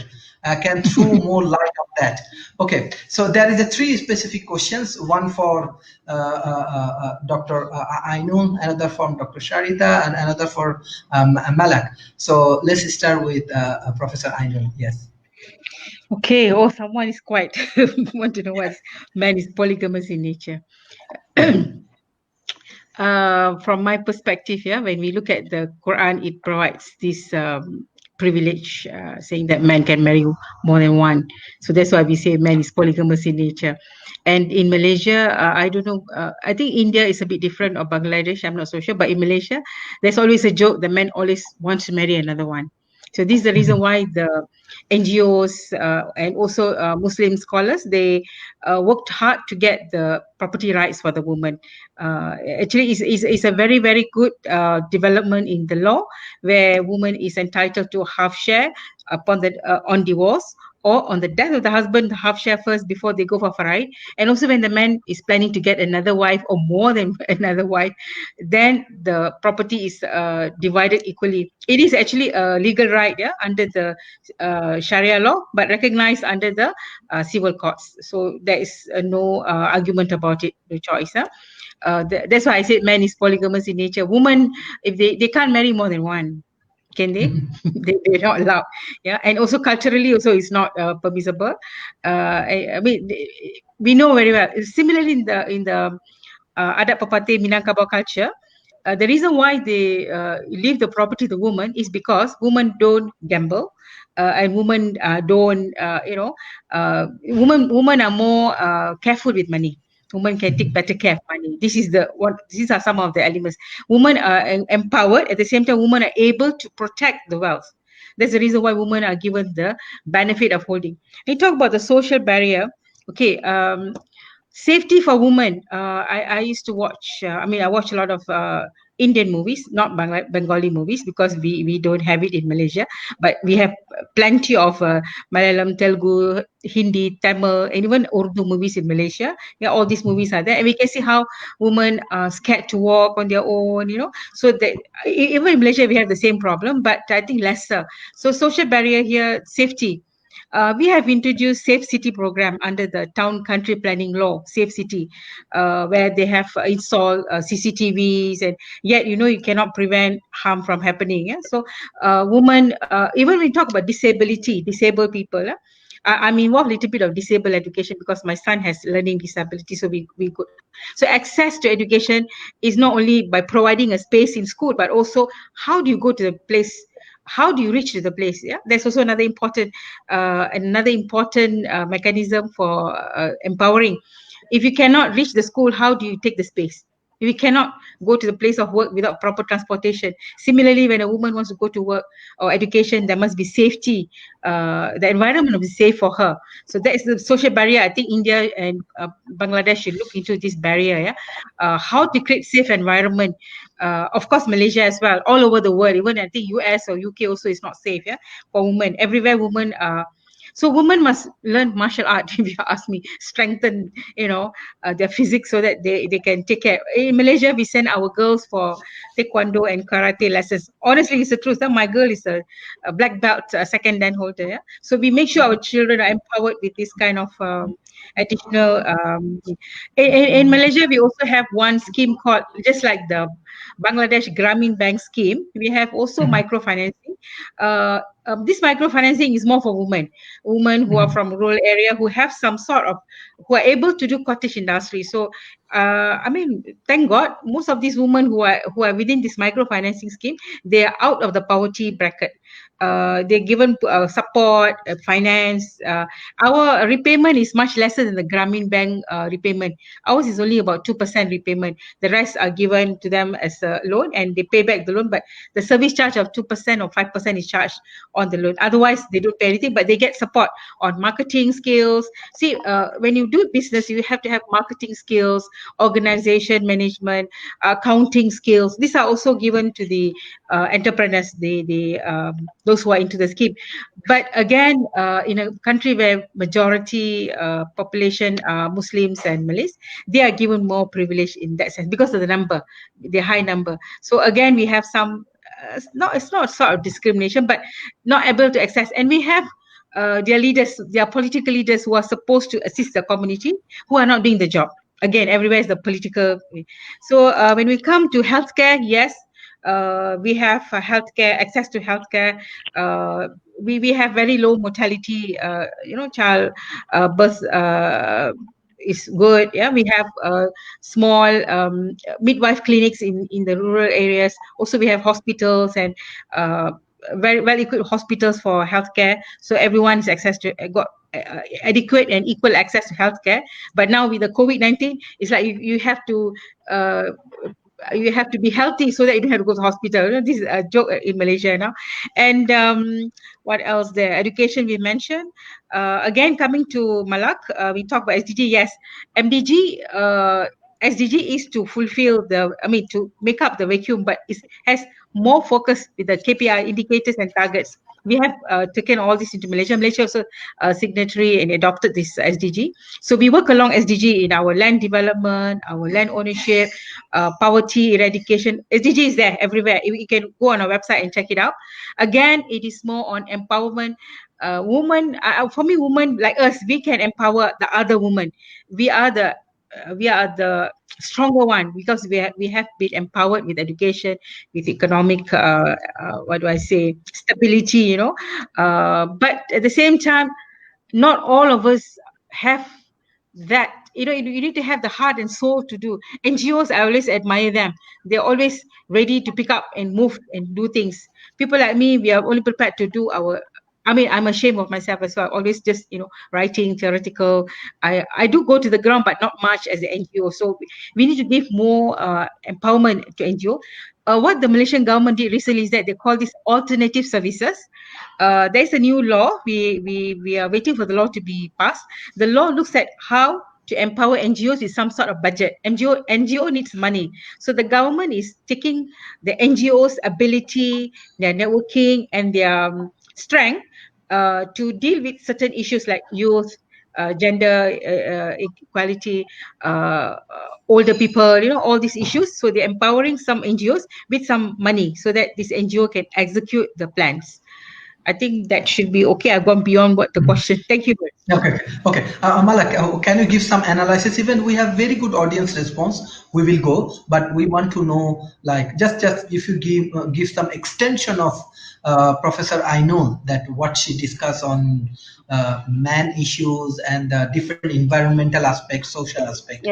Can throw more light on that. Okay, so there is a three specific questions. One for Dr. Ainul, another from Dr. Sharita, and another for Malak. So let's start with Professor Ainul. Yes. Okay, oh, someone is quite want to know what man is polygamous in nature. From my perspective, yeah, when we look at the Quran, it provides this privilege, saying that man can marry more than one. So that's why we say man is polygamous in nature. And in Malaysia, I don't know, I think India is a bit different, or Bangladesh, I'm not so sure. But in Malaysia, there's always a joke, the man always wants to marry another one. So this is the reason why the NGOs and also Muslim scholars, they worked hard to get the property rights for the woman. Actually, is a very, very good development in the law, where woman is entitled to half share upon the on divorce, or on the death of the husband, half share first before they go for faraid. And also when the man is planning to get another wife or more than another wife, then the property is divided equally. It is actually a legal right, yeah, under the Sharia law, but recognized under the civil courts. So there is no argument about it, no choice. That's why I said man is polygamous in nature. Woman, if they can't marry more than one, can they? They're not allowed. Yeah, and also culturally, also it's not permissible. I mean, we know very well. Similarly, in the Adat Pepatih Minangkabau culture, the reason why they leave the property to the woman is because women don't gamble, and women don't, women are more careful with money. Women can take better care of money. These are some of the elements. Women are empowered. At the same time, women are able to protect the wealth. That's the reason why women are given the benefit of holding. We talk about the social barrier. Okay, safety for women. I used to watch. I watch a lot of Indian movies, not Bengali movies, because we don't have it in Malaysia. But we have plenty of Malayalam, Telugu, Hindi, Tamil, and even Urdu movies in Malaysia. Yeah, all these movies are there, and we can see how women are scared to walk on their own. So that even in Malaysia we have the same problem, but I think lesser. So social barrier here, safety. We have introduced Safe City program under the Town Country Planning Law, Safe City, where they have installed CCTVs, and yet you cannot prevent harm from happening. Yeah? So women, even when we talk about disabled people, I'm involved a little bit of disabled education because my son has learning disability, so we could. So access to education is not only by providing a space in school, but also how do you go to the place. How do you reach to the place? Yeah, there's also another important mechanism for empowering. If you cannot reach the school, how do you take the space? If you cannot go to the place of work without proper transportation. Similarly, when a woman wants to go to work or education, there must be safety. The environment must be safe for her. So that is the social barrier. I think India and Bangladesh should look into this barrier. Yeah, how to create safe environment. Of course, Malaysia as well, all over the world. Even I think US or UK also is not safe. Yeah, for women, everywhere women are. So women must learn martial art, if you ask me, strengthen, their physics so that they can take care. In Malaysia, we send our girls for taekwondo and karate lessons. Honestly, it's the truth. My girl is a black belt, second dan holder. Yeah? So we make sure our children are empowered with this kind of additional. In Malaysia, we also have one scheme called, just like the Bangladesh Grameen Bank scheme, we have also microfinancing. This microfinancing is more for women who are from rural area, who have some sort of, who are able to do cottage industry. So thank God, most of these women who are within this microfinancing scheme, they are out of the poverty bracket. They're given support, finance. Our repayment is much lesser than the Grameen Bank repayment. Ours is only about 2% repayment. The rest are given to them as a loan, and they pay back the loan. But the service charge of 2% or 5% is charged on the loan. Otherwise, they don't pay anything, but they get support on marketing skills. See, when you do business, you have to have marketing skills, organization management, accounting skills. These are also given to the entrepreneurs, those who are into the scheme. But again, in a country where majority population are Muslims and Malays, they are given more privilege in that sense because of the high number. So again, we have some, it's not sort of discrimination, but not able to access. And we have their leaders, their political leaders who are supposed to assist the community, who are not doing the job. Again, everywhere is the political. So when we come to healthcare, yes, we have healthcare, access to healthcare. We have very low mortality, child birth is good. Yeah, we have small midwife clinics in the rural areas. Also, we have hospitals and very well equipped hospitals for healthcare. So everyone is got adequate and equal access to healthcare. But now with the COVID-19, it's like you have to be healthy so that you don't have to go to hospital. This is a joke in Malaysia now. And what else there? Education we mentioned. Again, coming to Malak, we talk about SDG. Yes, MDG. SDG is to fulfill to make up the vacuum, but it has more focus with the KPI indicators and targets. We have taken all this into Malaysia. Malaysia also signatory and adopted this SDG. So we work along SDG in our land development, our land ownership, poverty eradication. SDG is there everywhere. You can go on our website and check it out. Again, it is more on empowerment. Women, for me, women like us, we can empower the other women. We are the stronger one because we have been empowered with education, with economic stability, but at the same time, not all of us have that. You need to have the heart and soul to do. NGOs, I always admire them. They're always ready to pick up and move and do things. People like me, we are only prepared to do I'm ashamed of myself as well. Always just, writing, theoretical. I do go to the ground, but not much as an NGO. So we need to give more empowerment to NGO. What the Malaysian government did recently is that they call this alternative services. There's a new law. We are waiting for the law to be passed. The law looks at how to empower NGOs with some sort of budget. NGO needs money. So the government is taking the NGOs' ability, their networking, and their strength to deal with certain issues like youth, gender equality, older people, all these issues. So they're empowering some NGOs with some money so that this NGO can execute the plans. I think that should be okay. I've gone beyond what the question. Thank you. Okay. Malak, can you give some analysis? Even we have very good audience response. We will go, but we want to know, like, just if you give some extension of Professor Ainul, that what she discussed on man issues and different environmental aspects, social aspects.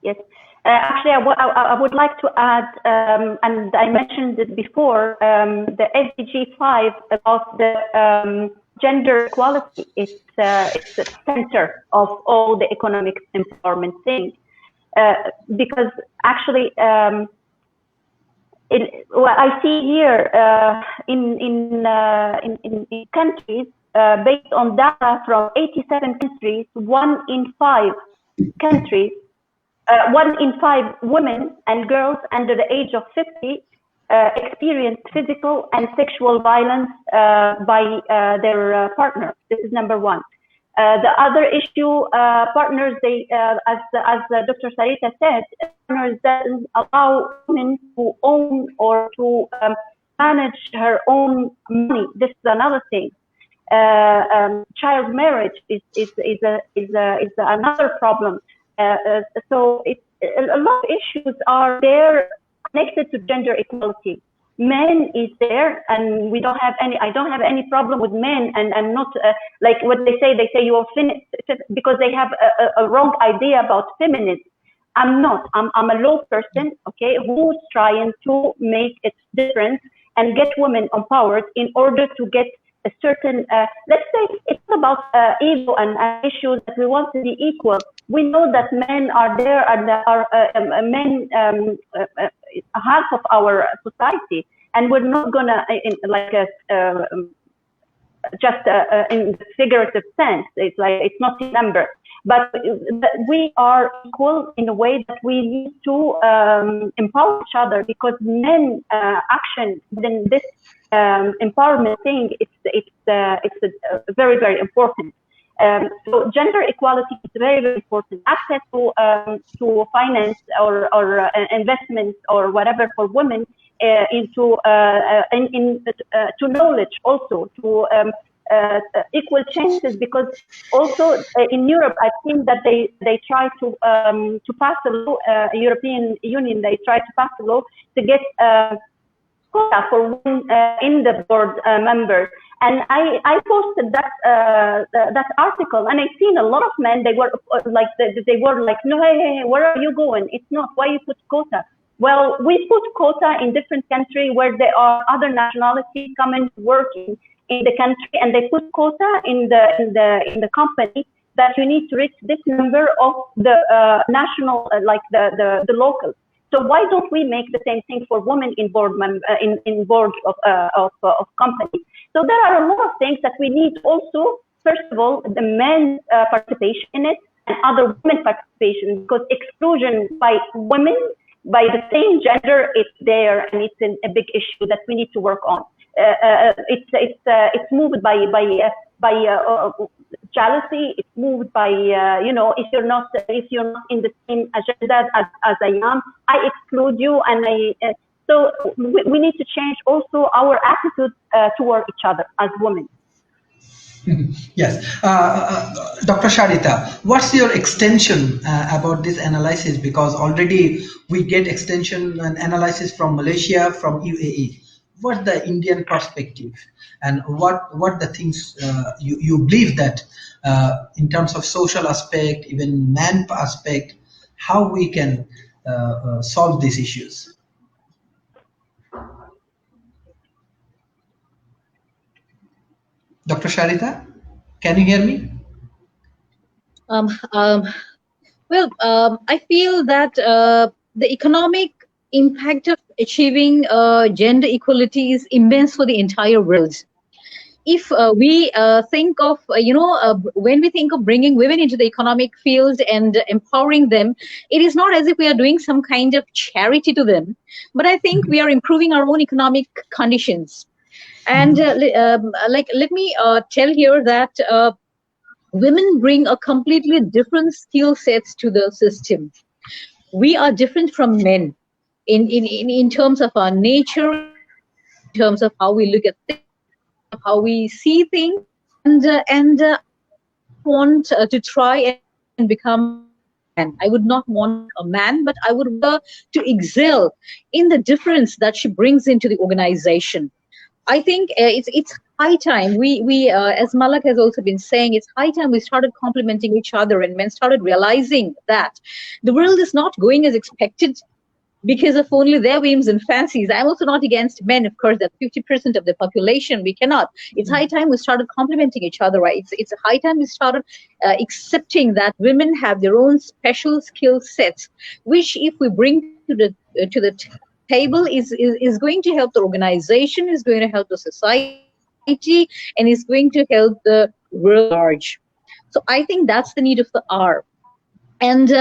Yes. Actually, I would like to add, and I mentioned it before, the SDG 5 about the gender equality. It's the center of all the economic empowerment things, because actually, what I see here in countries, based on data from 87 countries, 1 in 5 countries. 1 in 5 women and girls under the age of 50 experienced physical and sexual violence by their partner. This is number one. The other issue, partners, they, as Dr. Sarita said, partners doesn't allow women to own or to manage her own money. This is another thing. Child marriage is another problem. So a lot of issues are there connected to gender equality. Men is there, and we don't have any. I don't have any problem with men, and I'm not like what they say. They say you are because they have a wrong idea about feminism. I'm not. I'm a low person, okay, who's trying to make it different and get women empowered in order to get a certain. Let's say it's about ego and issues that we want to be equal. We know that men are there, and are men half of our society, and we're not gonna just in the figurative sense. It's like it's not a number, but we are equal in a way that we need to empower each other, because men action within this empowerment thing, it's very, very important. So gender equality is very, very important. Access to finance or investments or whatever for women into to knowledge, also to equal chances, because also in Europe I've seen that they try to pass a law, European Union, they try to pass a law to get quota for women in the board members. And I posted that article, and I've seen a lot of men. They were like, no, hey, where are you going? It's not. Why you put quota? Well, we put quota in different countries where there are other nationalities coming working in the country, and they put quota in the company that you need to reach this number of the national, like the local. So why don't we make the same thing for women in board in board of companies? So there are a lot of things that we need also. First of all, the men's participation in it, and other women participation, because exclusion by women, by the same gender, it's there, and it's a big issue that we need to work on. It's moved by jealousy. It's moved by if you're not in the same agenda as I am, I exclude you, and so we need to change also our attitude toward each other as women. Yes. Dr. Sharita, what's your extension about this analysis? Because already we get extension and analysis from Malaysia, from UAE. What's the Indian perspective, and what the things you believe that in terms of social aspect, even man aspect, how we can solve these issues? Dr. Sharita, can you hear me? I feel that the economic impact of achieving gender equality is immense for the entire world. If we think of, when we think of bringing women into the economic field and empowering them, it is not as if we are doing some kind of charity to them, but I think we are improving our own economic conditions. And let me tell here that women bring a completely different skill sets to the system. We are different from men in terms of our nature, in terms of how we look at things, how we see things, and want to try and become a man. I would not want a man, but I would want to excel in the difference that she brings into the organization. I think it's high time we as Malak has also been saying, it's high time we started complimenting each other, and men started realizing that the world is not going as expected because of only their whims and fancies. I'm also not against men, of course, that 50% of the population, we cannot. It's high time we started complimenting each other, right? It's high time we started accepting that women have their own special skill sets, which if we bring to the table is going to help the organization, is going to help the society, and is going to help the world at large. So I think that's the need of the hour. And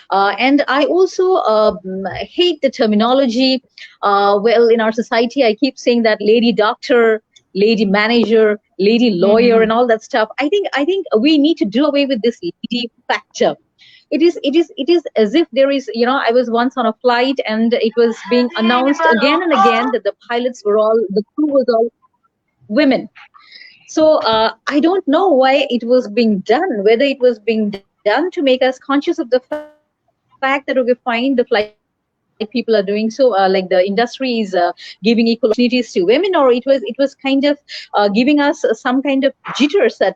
I also hate the terminology. Well, in our society, I keep saying that lady doctor, lady manager, lady lawyer, and all that stuff. I think we need to do away with this lady factor. It is as if there is, I was once on a flight and it was being announced again and again that the crew was all women. So I don't know why it was being done, whether it was being done to make us conscious of the fact that, okay, fine, the flight people are doing so, like the industry is giving equal opportunities to women, or it was kind of giving us some kind of jitters that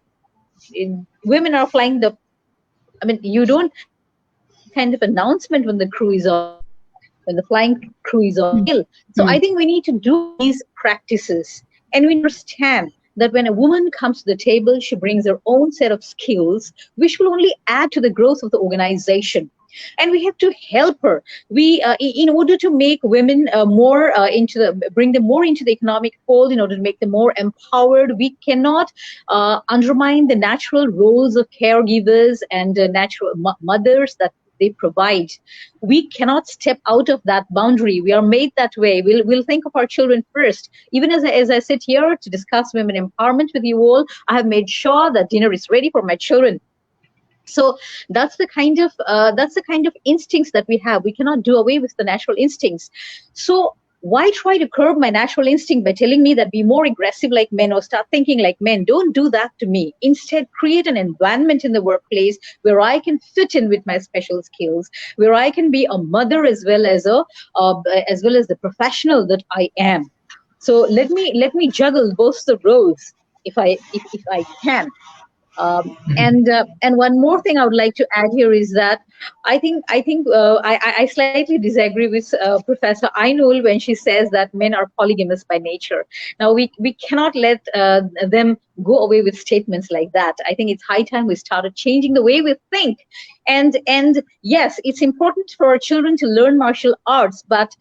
women are flying the. I mean, you don't have that kind of announcement when the crew is all women, when the flying crew is all male. So I think we need to do away with these practices, and we need to understand that when a woman comes to the table, she brings her own set of skills, which will only add to the growth of the organization. And we have to help her. In order to make women more bring them more into the economic fold, in order to make them more empowered, we cannot undermine the natural roles of caregivers and natural mothers that they provide. We cannot step out of that boundary. We are made that way. We'll think of our children first. Even as I sit here to discuss women empowerment with you all, I have made sure that dinner is ready for my children. So that's the kind of instincts that we have. We cannot do away with the natural instincts. So why try to curb my natural instinct by telling me that be more aggressive like men or start thinking like men? Don't do that to me. Instead, create an environment in the workplace where I can fit in with my special skills, where I can be a mother as well as the professional that I am. So let me juggle both the roles if I can. And one more thing I would like to add here is that I slightly disagree with Professor Ainul when she says that men are polygamous by nature. Now we cannot let them go away with statements like that. I think it's high time we started changing the way we think. And yes, it's important for our children to learn martial arts, but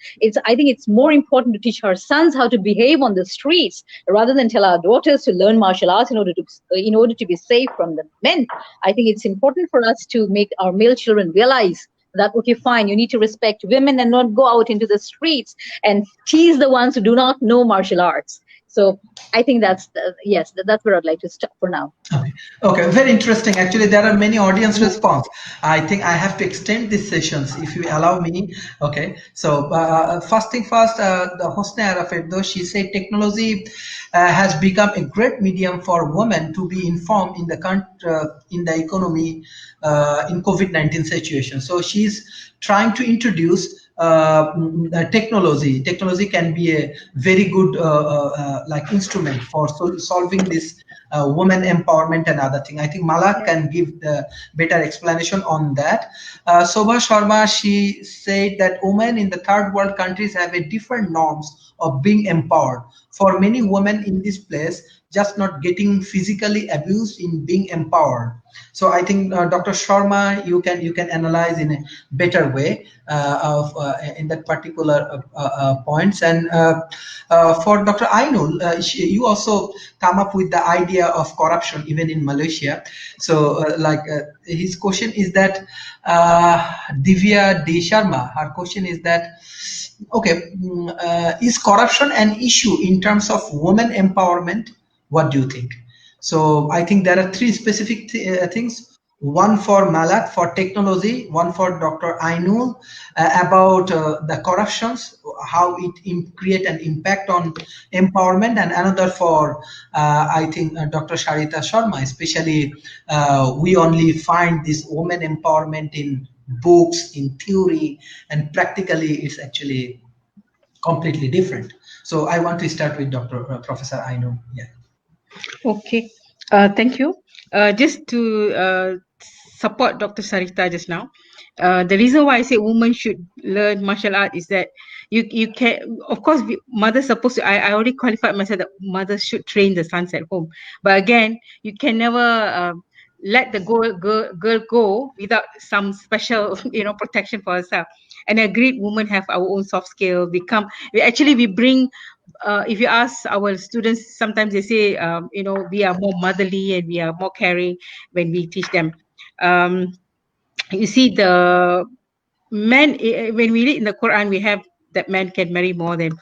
I think it's more important to teach our sons how to behave on the streets rather than tell our daughters to learn martial arts in order to be safe from the men. I think it's important for us to make our male children realize that, okay, fine, you need to respect women and not go out into the streets and tease the ones who do not know martial arts. So I think that's where I'd like to stop for now. Okay, very interesting. Actually, there are many audience response. I think I have to extend these sessions if you allow me. Okay, so first thing first, the Hosne Arafet, though, she said technology has become a great medium for women to be informed in the economy in COVID-19 situation. So she's trying to introduce technology. Technology can be a very good like instrument for solving this women empowerment and other thing. I think Malak can give the better explanation on that. Sobha Sharma, she said that women in the third world countries have a different norms of being empowered. For many women in this place, just not getting physically abused in being empowered. So I think Dr. Sharma, you can analyze in a better way in that particular points. And for Dr. Ainul, you also come up with the idea of corruption even in Malaysia. So his question is that Divya D. Sharma, her question is that, okay, is corruption an issue in terms of women empowerment? What do you think? So I think there are three specific things. One for Malak for technology, one for Dr. Ainul about the corruptions, how it create an impact on empowerment, and another for I think Dr. Sarita Sharma, especially we only find this women empowerment in books, in theory, and practically it's actually completely different. So I want to start with Professor Ainul. Yeah. Okay, thank you. Just to support Dr. Sarita just now, the reason why I say women should learn martial art is that you can, of course, mothers supposed to. I already qualified myself that mothers should train the sons at home, but again, you can never let the girl go without some special protection for herself. And agreed, women have our own soft skill. We bring. If you ask our students, sometimes they say, we are more motherly and we are more caring when we teach them. you see the men, when we read in the Quran, we have that men can marry more than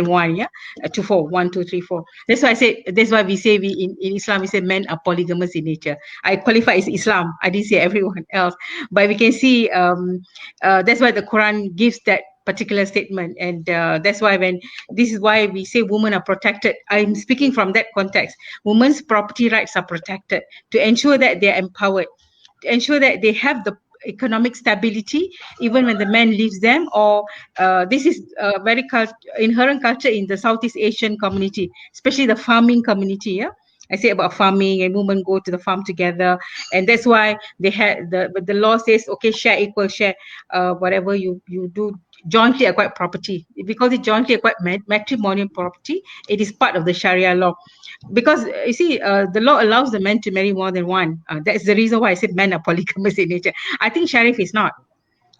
one, yeah. To four, 1, 2, 3, 4. That's why I said, that's why we say, in Islam we say men are polygamous in nature. I qualify as Islam, I didn't say everyone else, but we can see that's why the Quran gives that particular statement. And that's why when this is why we say women are protected. I'm speaking from that context. Women's property rights are protected to ensure that they're empowered, to ensure that they have the economic stability even when the man leaves them. Or this is a very inherent culture in the Southeast Asian community, especially the farming community. Yeah, I say about farming, and women go to the farm together, and that's why they had the law says, okay, share, equal share, whatever you do jointly acquired property. Because it's jointly acquired matrimonial property, it is part of the Sharia law. Because you see, the law allows the men to marry more than one. That's the reason why I said men are polygamous in nature. I think Sharif is not.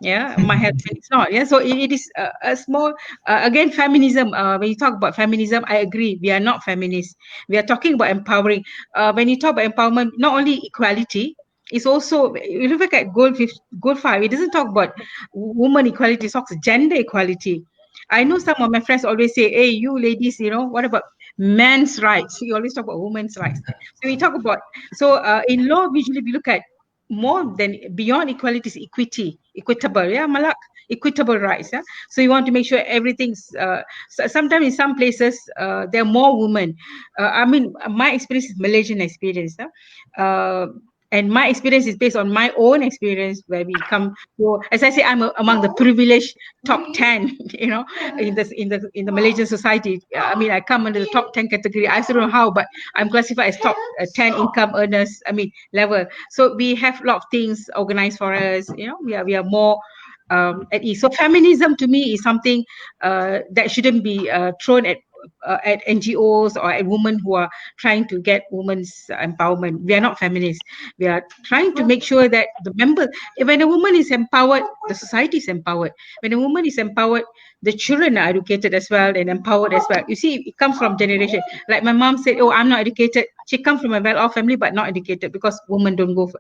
Yeah, my husband is not. Yeah, so it is a small, again, feminism. When you talk about feminism, I agree, we are not feminists. We are talking about empowering. When you talk about empowerment, not only equality, it's also, you look at goal 5, it doesn't talk about woman equality, it talks gender equality. I know some of my friends always say, hey, you ladies, what about men's rights? You always talk about women's rights. So we talk about, so in law, usually we look at more than beyond equality is equity, equitable, yeah, Malak, equitable rights. Yeah, so you want to make sure everything's. Sometimes in some places there are more women. I mean, my experience is Malaysian experience. And my experience is based on my own experience, where we come. So as I say, I'm among the privileged top 10. In the Malaysian society. I mean, I come under the top 10 category. I still don't know how, but I'm classified as top 10 income earners. I mean, level. So we have a lot of things organized for us. We are more at ease. So feminism to me is something that shouldn't be thrown at NGOs or at women who are trying to get women's empowerment. We are not feminists. We are trying to make sure that when a woman is empowered, the society is empowered. When a woman is empowered, the children are educated as well and empowered as well. You see, it comes from generation. Like my mom said, oh, I'm not educated. She comes from a well-off family, but not educated, because women don't go.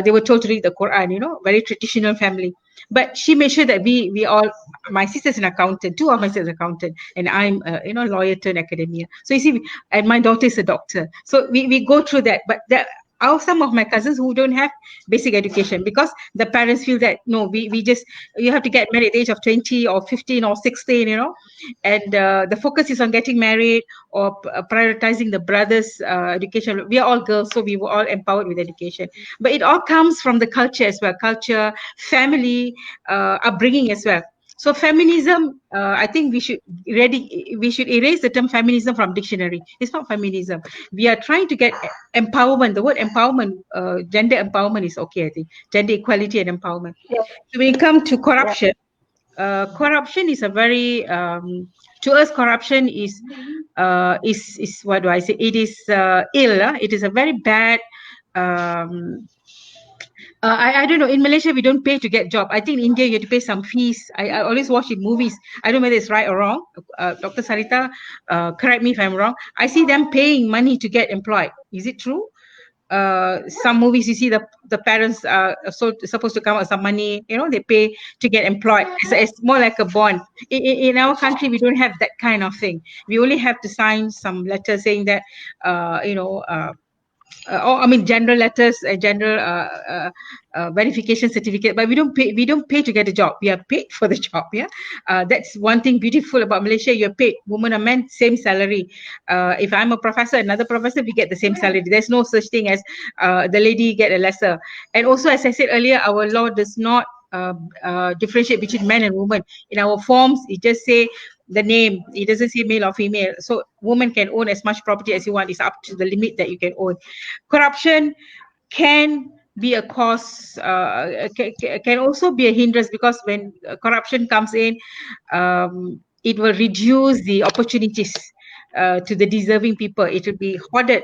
They were told to read the Quran, very traditional family. But she made sure that we all, my sister's an accountant, 2 of my sisters are accountant, and I'm lawyer turned academia. So you see, and my daughter is a doctor. So we go through that. But there are some of my cousins who don't have basic education, because the parents feel that no, you have to get married at the age of 20 or 15 or 16, and the focus is on getting married or prioritizing the brothers' education. We are all girls, so we were all empowered with education. But it all comes from the culture as well, culture, family, upbringing as well. So feminism, I think we should erase the term feminism from dictionary. It's not feminism. We are trying to get empowerment. The word empowerment, gender empowerment is okay, I think. Gender equality and empowerment. Yes. So when we come to corruption, corruption is a very, to us, corruption is what do I say? It is ill. It is a very bad. I don't know. In Malaysia, we don't pay to get job. I think in India, you have to pay some fees. I always watch in movies. I don't know whether it's right or wrong. Dr. Sarita, correct me if I'm wrong. I see them paying money to get employed. Is it true? Some movies you see the parents are supposed to come out some money, they pay to get employed. It's more like a bond. In our country, we don't have that kind of thing. We only have to sign some letter saying that general letters, general verification certificate, but we don't pay to get a job. We are paid for the job. Yeah, that's one thing beautiful about Malaysia. You're paid, women and men, same salary. If I'm a professor, another professor, we get the same salary. There's no such thing as the lady get a lesser. And also, as I said earlier, our law does not differentiate between men and women. In our forms, it just say the name. It doesn't say male or female. So women can own as much property as you want. It's up to the limit that you can own. Corruption can be a cause, can also be a hindrance, because when corruption comes in, it will reduce the opportunities to the deserving people. It will be hoarded,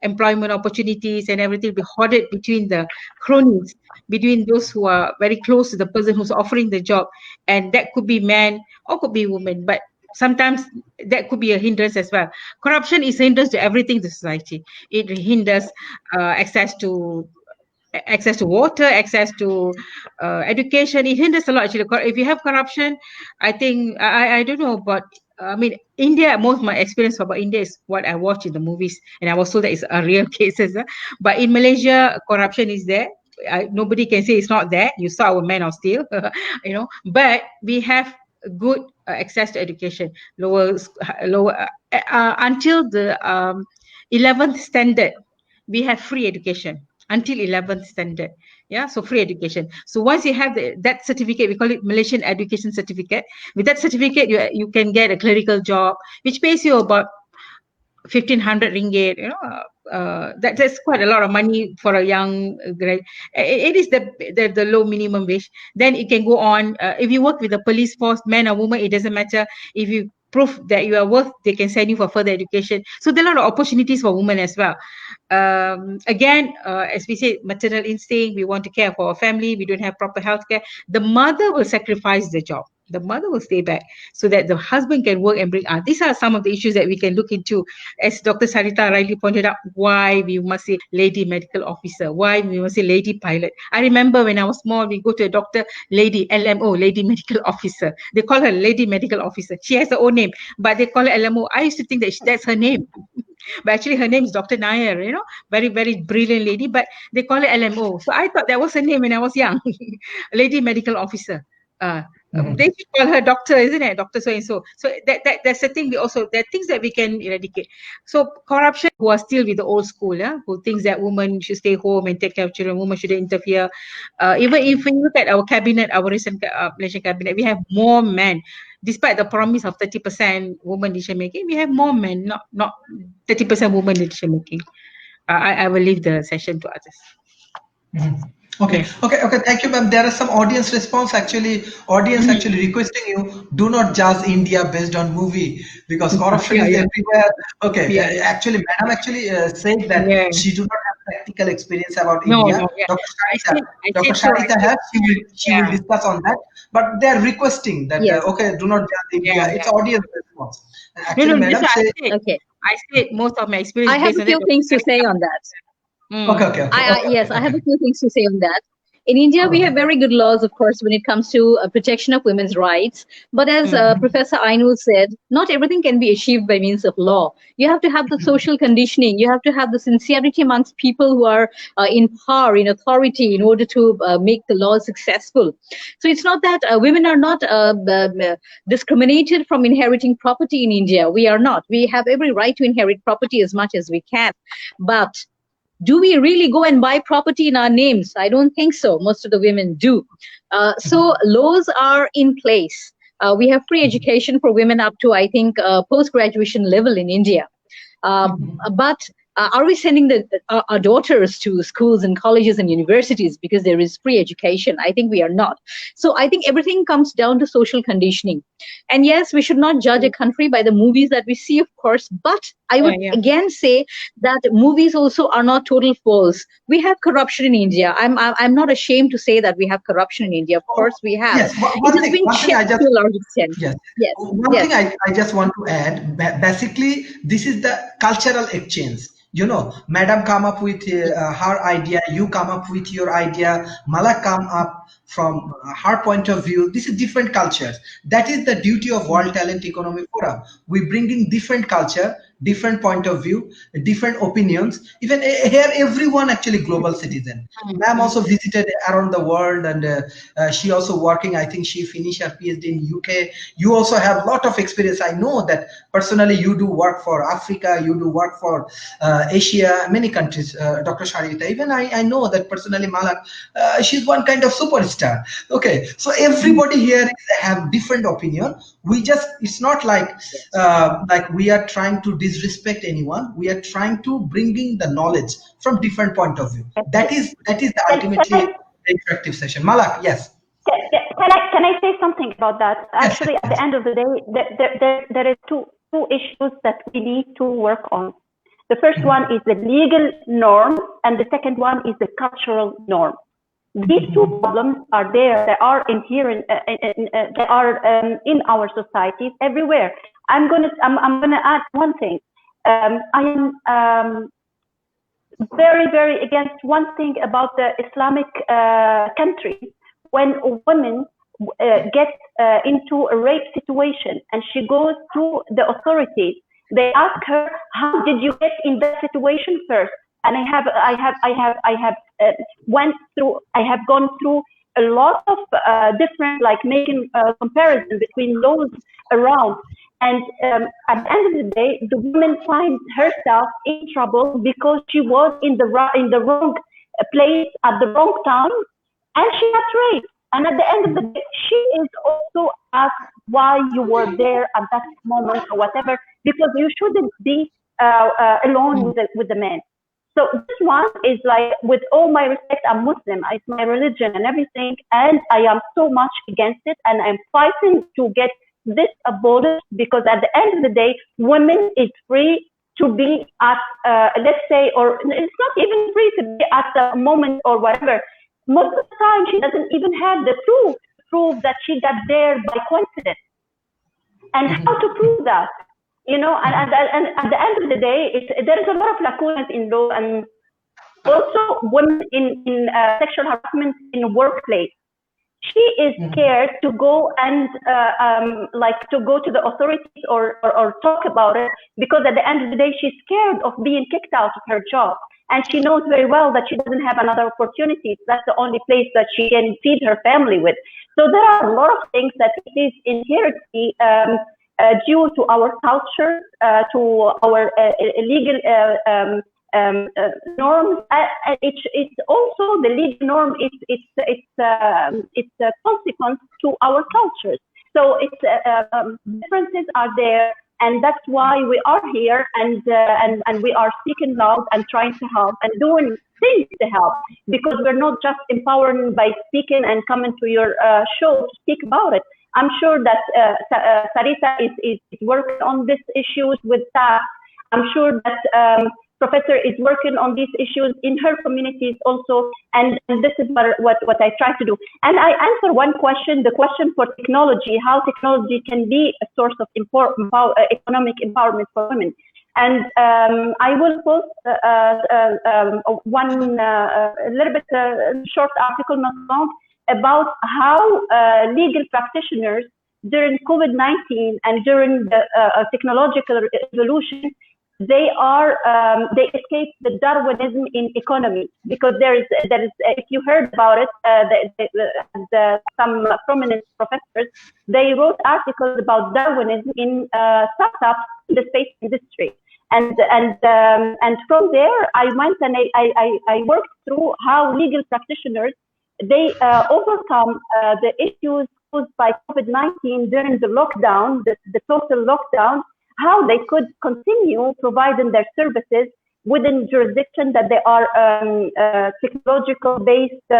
employment opportunities and everything will be hoarded between the cronies, between those who are very close to the person who's offering the job. And that could be man or could be woman, but sometimes that could be a hindrance as well. Corruption is a hindrance to everything in the society. It hinders access to access to water, access to education. It hinders a lot actually. If you have corruption, I think I don't know, but I mean India. Most of my experience about India is what I watch in the movies, and I was told that it's a real cases. But in Malaysia, corruption is there. Nobody can say it's not there. You saw our men of steel, But we have good access to education, lower until the 11th standard. We have free education until 11th standard. Yeah, so free education. So once you have that certificate, we call it Malaysian Education Certificate. With that certificate, you can get a clerical job, which pays you about 1,500 ringgit. That's quite a lot of money for a young grad. It is the low minimum wage. Then it can go on. If you work with the police force, man or woman, it doesn't matter. If you prove that you are worth, they can send you for further education. So there are a lot of opportunities for women as well. Again, as we say, maternal instinct, we want to care for our family, we don't have proper healthcare. The mother will sacrifice the job. The mother will stay back so that the husband can work and bring out. These are some of the issues that we can look into. As Dr. Sarita rightly pointed out, why we must say lady medical officer, why we must say lady pilot. I remember when I was small, we go to a doctor, lady LMO, lady medical officer. They call her lady medical officer. She has her own name, but they call her LMO. I used to think that that's her name. But actually her name is Dr. Nair, very, very brilliant lady, but they call her LMO. So I thought that was her name when I was young, lady medical officer. They should call her doctor, isn't it? Doctor so and so. So that's the thing. There are things that we can eradicate. So corruption, who are still with the old school, who thinks that women should stay home and take care of children, women shouldn't interfere. Even if we look at our cabinet, our recent Malaysian cabinet, we have more men. Despite the promise of 30% women decision making, we have more men, not 30% women decision making. I will leave the session to others. Okay. Thank you, ma'am. There are some audience response. Actually, audience actually requesting you do not judge India based on movie because corruption is everywhere. Okay. Actually, madam said that she do not have practical experience about India. Dr. Sarita has. She will discuss on that. But they are requesting that do not judge India. It's audience response. Actually, madam said. Okay. I said most of my experience. I have a few things to say on that. Okay. Yes, I have a few things to say on that. In India, we have very good laws, of course, when it comes to protection of women's rights. But as Professor Ainul said, not everything can be achieved by means of law. You have to have the social conditioning. You have to have the sincerity amongst people who are in power, in authority, in order to make the law successful. So it's not that women are not discriminated from inheriting property in India. We are not. We have every right to inherit property as much as we can. But do we really go and buy property in our names? I don't think so. Most of the women do. So laws are in place. We have free education for women up to, I think, post-graduation level in India. But are we sending our daughters to schools and colleges and universities because there is free education? I think we are not. So I think everything comes down to social conditioning. And yes, we should not judge a country by the movies that we see, of course, but I would again say that movies also are not total false. We have corruption in India. I'm not ashamed to say that we have corruption in India. Of course we have. Yes, it has been checked to a large extent. Yes. One thing I just want to add, basically, this is the cultural exchange. Madam come up with her idea, you come up with your idea, Malak come up from her point of view. This is different cultures. That is the duty of World Talent Economy Forum. We bring in different culture, different point of view, different opinions. Even here, everyone actually global citizen. Ma'am also visited around the world, and she also working. I think she finished her PhD in UK. You also have a lot of experience. I know that personally you do work for Africa, you do work for Asia, many countries, Dr. Sharita. Even I know that personally Malak, she's one kind of superstar. Okay, so everybody here have different opinion. It's not like we are trying to disrespect anyone. We are trying to bringing the knowledge from different point of view. That is the ultimately interactive session. Malak, yes. Can I say something about that? Actually, at the end of the day, there is two issues that we need to work on. The first one is the legal norm, and the second one is the cultural norm. These two problems are there. They are inherent. They are in our societies everywhere. I'm gonna add one thing. I am very, very against one thing about the Islamic countries. When women get into a rape situation and she goes to the authorities, they ask her, how did you get in that situation first? And I have gone through a lot of different, like making comparison between laws around. And at the end of the day, the woman finds herself in trouble because she was in the wrong place at the wrong time, and she got raped. And at the end of the day, she is also asked why you were there at that moment or whatever, because you shouldn't be alone with the man. So this one is like, with all my respect, I'm Muslim, it's my religion and everything, and I am so much against it, and I'm fighting to get this abolished, because at the end of the day, women is free to be at, let's say, or it's not even free to be at the moment or whatever. Most of the time, she doesn't even have the proof that she got there by coincidence. And how to prove that? You know, and at the end of the day, there is a lot of lacunas in law, and also women in sexual harassment in the workplace. She is scared to go and to go to the authorities or talk about it, because at the end of the day, she's scared of being kicked out of her job. And she knows very well that she doesn't have another opportunity. That's the only place that she can feed her family with. So there are a lot of things that it is inherently due to our culture, to our legal norms. It's also the legal norm. It's a consequence to our cultures. So it's differences are there, and that's why we are here, and we are speaking loud and trying to help and doing things to help, because we're not just empowering by speaking and coming to your show to speak about it. I'm sure that Sarita is working on these issues with staff. I'm sure that Professor is working on these issues in her communities also, and this is what I try to do. And I answer one question, the question for technology, how technology can be a source of economic empowerment for women. And I will post one a little bit short article, not long, about how legal practitioners during COVID-19 and during the technological revolution, they escaped the Darwinism in economy, because there is if you heard about it, some prominent professors, they wrote articles about Darwinism in startups in the space industry, and from there I went and I worked through how legal practitioners, they overcome the issues caused by COVID-19 during the lockdown, the total lockdown, how they could continue providing their services within jurisdiction that they are technological-based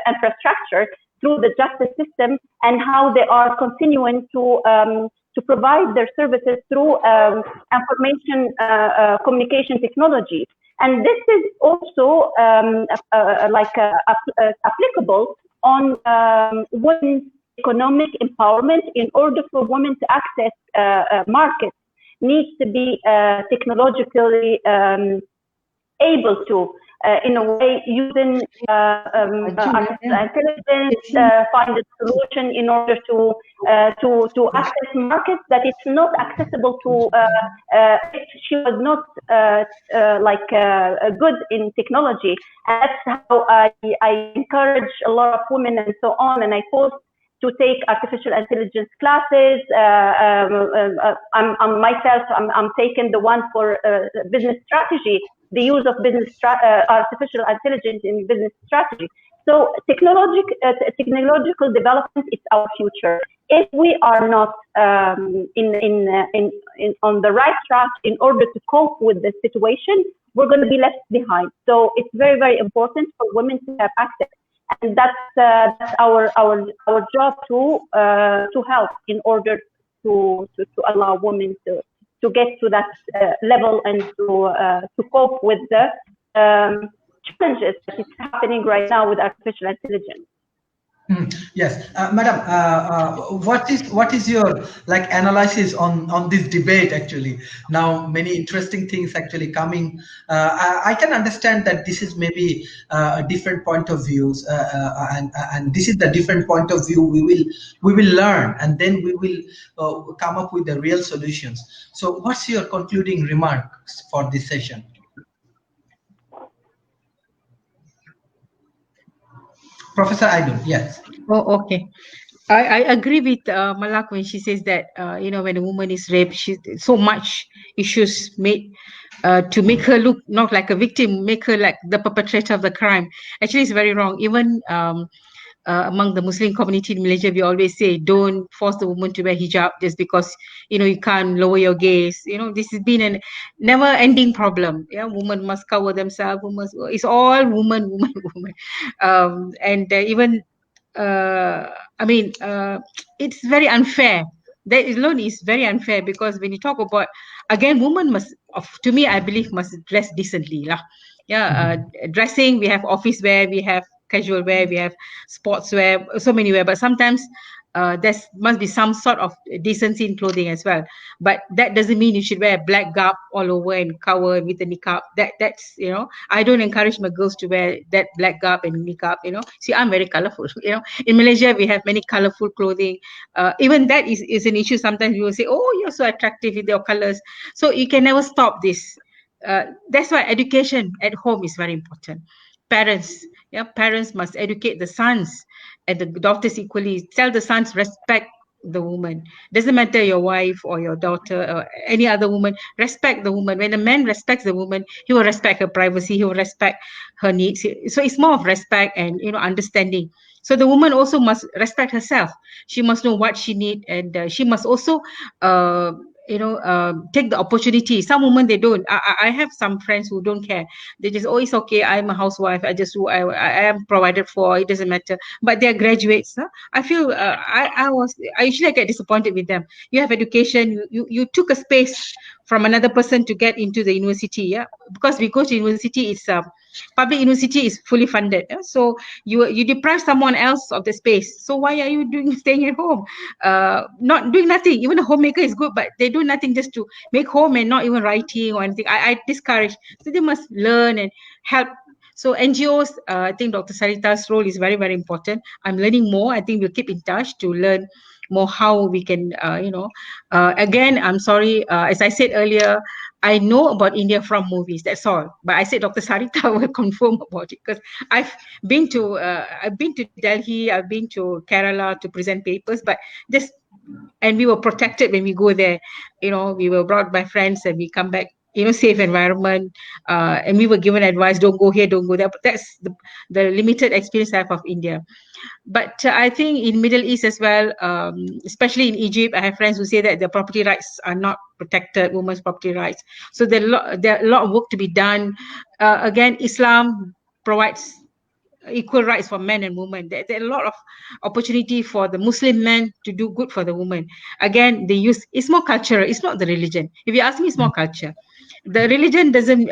infrastructure through the justice system, and how they are continuing to provide their services through information communication technology. And this is also applicable on women's economic empowerment. In order for women to access markets, needs to be technologically able to, in a way, using artificial intelligence, find a solution in order to access markets that it's not accessible to if she was not good in technology. And that's how I encourage a lot of women and so on, and I post to take artificial intelligence classes. I'm myself, I'm taking the one for business strategy, the use of artificial intelligence in business strategy. So technological development is our future. If we are not on the right track in order to cope with the situation, we're going to be left behind. So it's very, very important for women to have access. And that's our job to help in order to allow women to get to that level and to cope with the challenges that is happening right now with artificial intelligence. Yes, Madam. What is your like analysis on this debate? Actually, now many interesting things actually coming. I can understand that this is maybe a different point of views, and this is the different point of view we will learn, and then we will come up with the real solutions. So, what's your concluding remarks for this session, Professor Ainul? Yes. Oh, okay. I agree with Malak when she says that when a woman is raped, she so much issues made to make her look not like a victim, make her like the perpetrator of the crime. Actually, it's very wrong. Even among the Muslim community in Malaysia, we always say don't force the woman to wear hijab just because you can't lower your gaze. This has been a never-ending problem. Yeah, women must cover themselves. Women, it's all woman, woman, woman, and even I mean, it's very unfair. That alone is very unfair because when you talk about, again, women must, to me, I believe, must dress decently, lah. Yeah, dressing. We have office wear, we have casual wear, we have sports wear, so many wear. But sometimes there must be some sort of decency in clothing as well. But that doesn't mean you should wear a black garb all over and cover with a niqab. That's I don't encourage my girls to wear that black garb and niqab. See, I'm very colorful. In Malaysia we have many colorful clothing. Even that is an issue. Sometimes you will say, oh, you're so attractive with your colors. So you can never stop this. That's why education at home is very important. Parents must educate the sons and the daughters equally. Tell the sons, respect the woman. Doesn't matter your wife or your daughter or any other woman. Respect the woman. When a man respects the woman, he will respect her privacy, he will respect her needs. So it's more of respect and understanding. So the woman also must respect herself. She must know what she needs, and she must also take the opportunity. Some women, they don't. I have some friends who don't care. They just, oh, it's okay, I'm a housewife, I am provided for, it doesn't matter. But they're graduates. I feel I usually get disappointed with them. You have education, you took a space from another person to get into the university. Because we go to university, it's public university is fully funded. So you deprive someone else of the space. So why are you staying at home, not doing nothing? Even a homemaker is good, but they do nothing just to make home and not even writing or anything. I discourage. So they must learn and help. So NGOs, I think Dr. Sarita's role is very, very important. I'm learning more. I think we'll keep in touch to learn more how we can, again, I'm sorry, as I said earlier, I know about India from movies. That's all. But I said Dr. Sarita will confirm about it because I've been to Delhi, I've been to Kerala to present papers, but and we were protected when we go there. We were brought by friends and we come back, safe environment, and we were given advice, don't go here, don't go there. But that's the limited experience I have of India. But I think in Middle East as well, especially in Egypt, I have friends who say that their property rights are not protected, women's property rights. So there are a lot of work to be done. Again, Islam provides equal rights for men and women. There are a lot of opportunity for the Muslim men to do good for the women. Again, it's more cultural. It's not the religion. If you ask me, it's more culture. The religion doesn't,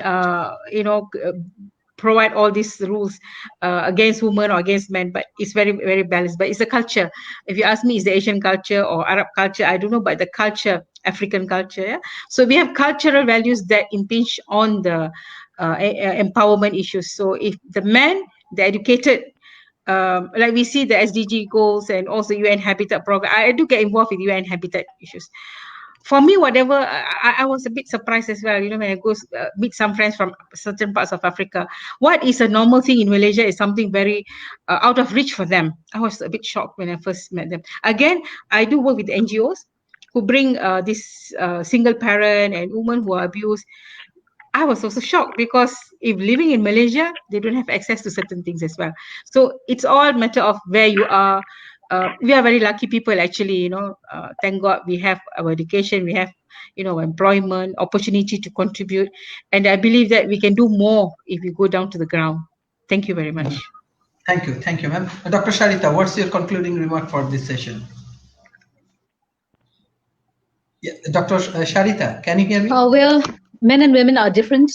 provide all these rules against women or against men, but it's very, very balanced. But it's a culture. If you ask me, is the Asian culture or Arab culture? I don't know, but the culture, African culture. Yeah? So we have cultural values that impinge on the empowerment issues. So if the men, the educated, like we see the SDG goals and also UN Habitat program, I do get involved with UN Habitat issues. For me, whatever, I was a bit surprised as well, when I go meet some friends from certain parts of Africa. What is a normal thing in Malaysia is something very out of reach for them. I was a bit shocked when I first met them. Again, I do work with NGOs who bring this single parent and women who are abused. I was also shocked because if living in Malaysia, they don't have access to certain things as well. So it's all matter of where you are. We are very lucky people, actually. Thank God we have our education, we have employment, opportunity to contribute, and I believe that we can do more if we go down to the ground. Thank you very much. Thank you, ma'am. Dr. Sharita, what's your concluding remark for this session? Yeah, Dr. Sharita, can you hear me? Well, men and women are different.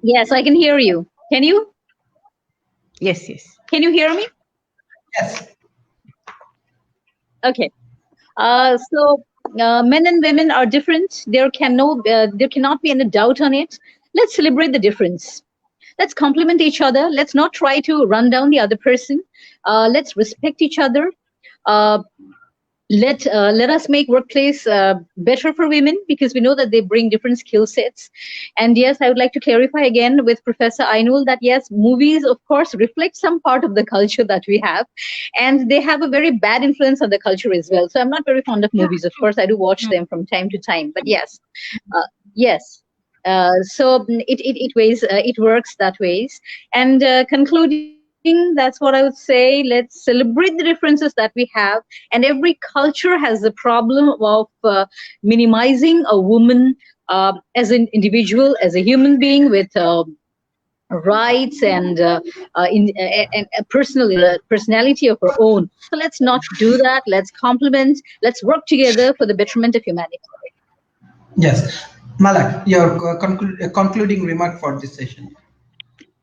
Yes, I can hear you. Can you? Yes. Can you hear me? Yes. Okay. Men and women are different. There cannot be any doubt on it. Let's celebrate the difference. Let's compliment each other. Let's not try to run down the other person. Let's respect each other. Uh, let us make workplace better for women, because we know that they bring different skill sets. And yes, I would like to clarify again with Professor Ainul that yes, movies of course reflect some part of the culture that we have, and they have a very bad influence on the culture as well. So I'm not very fond of movies. Of course, I do watch them from time to time, but yes, yes. It works that ways. And concluding, that's what I would say. Let's celebrate the differences that we have. And every culture has the problem of minimizing a woman as an individual, as a human being with rights and a personality of her own. So let's not do that. Let's complement. Let's work together for the betterment of humanity. Yes. Malak, your concluding remark for this session.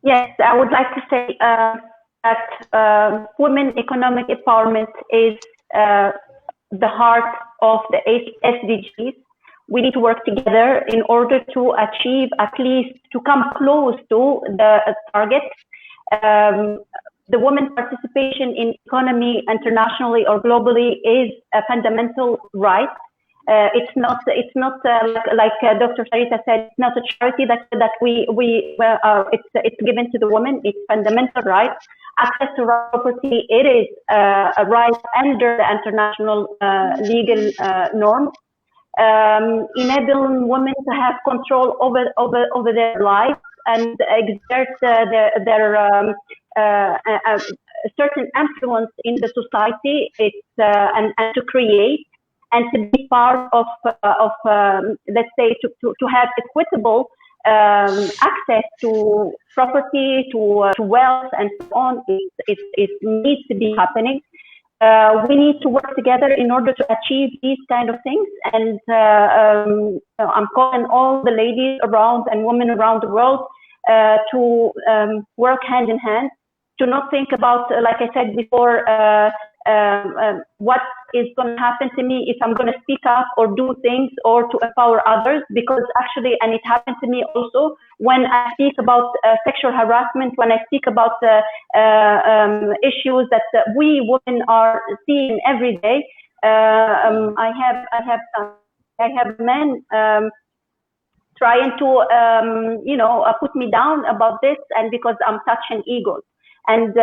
Yes, I would like to say that women economic empowerment is the heart of the SDGs. We need to work together in order to achieve, at least to come close to the target. The women participation in economy internationally or globally is a fundamental right. It's not like Dr. Sarita said, it's not a charity that it's given to the woman. It's fundamental right. Access to property, it is a right under the international legal norms. Enabling women to have control over their lives and exert their certain influence in the society. It's and to create and to be part of let's say to have equitable access to property, to wealth, and so on. It needs to be happening. We need to work together in order to achieve these kind of things. And I'm calling all the ladies around and women around the world to work hand in hand, to not think about, like I said before, what is going to happen to me if I'm going to speak up or do things or to empower others. Because actually, and it happened to me also, when I speak about sexual harassment, when I speak about issues that we women are seeing every day, I have men trying to put me down about this, and because I'm touching egos. And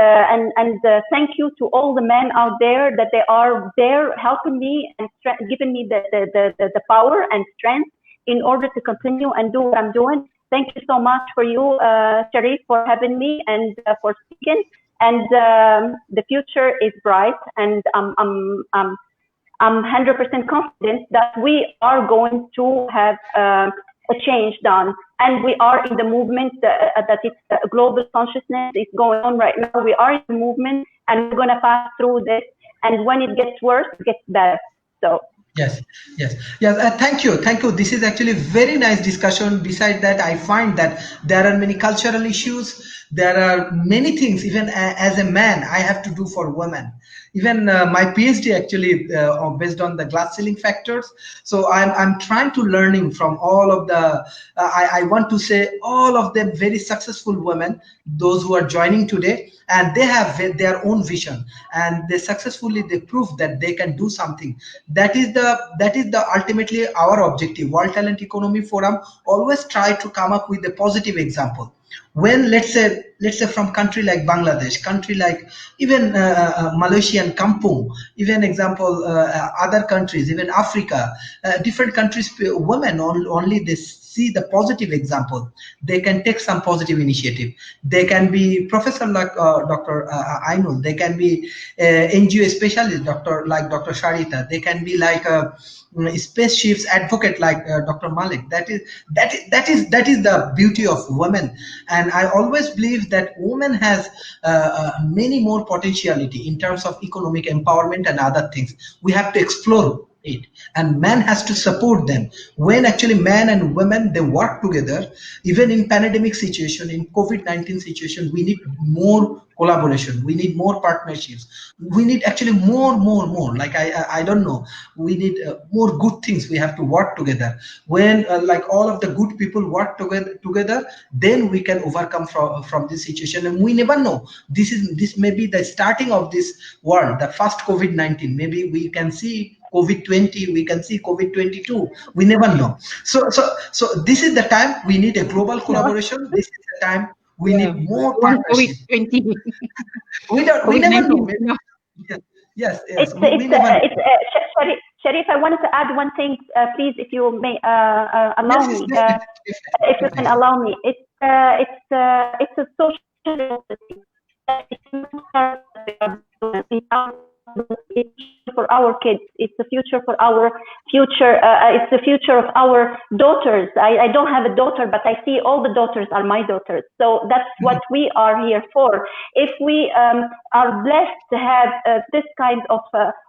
thank you to all the men out there that they are there helping me and giving me the power and strength in order to continue and do what I'm doing. Thank you so much for you, Sharif, for having me and for speaking. And the future is bright, and I'm 100% confident that we are going to have a change done. And we are in the movement that it's a global consciousness is going on right now. We are in the movement, and we're going to pass through this. And when it gets worse, it gets better. So. Yes. Thank you. This is actually very nice discussion. Besides that, I find that there are many cultural issues. There are many things, even as a man, I have to do for women. Even my PhD actually based on the glass ceiling factors. So I'm trying to learning from all of the. I want to say all of them very successful women, those who are joining today, and they have their own vision, and they prove that they can do something. That is the ultimately our objective. World Talent Economy Forum always try to come up with a positive example. When let's say from country like Bangladesh, country like even Malaysia and Kampung, even example other countries, even Africa, different countries, women only they see the positive example. They can take some positive initiative. They can be professor like Dr. Ainul. They can be NGO specialist, Dr. Sarita. They can be like spaceships advocate like Dr. Malak. That is the beauty of women. And I always believe that women has many more potentiality in terms of economic empowerment and other things. We have to explore it, and man has to support them. When actually man and women, they work together, even in pandemic situation, in COVID-19 situation, we need more collaboration. We need more partnerships. We need actually more. Like I don't know. We need more good things. We have to work together. When like all of the good people work together, then we can overcome from this situation. And we never know. This may be the starting of this world, the first COVID-19. Maybe we can see COVID-20, we can see COVID-22. We never know. So this is the time we need a global collaboration. This is the time we need more partnership. COVID-20. We never know. No. Yes. It's We never know. Sharif, I wanted to add one thing, please, if you may allow me. If you can allow me, it's a social for our kids. It's the future for our future. It's the future of our daughters. I don't have a daughter, but I see all the daughters are my daughters. So that's what we are here for. If we are blessed to have this kind of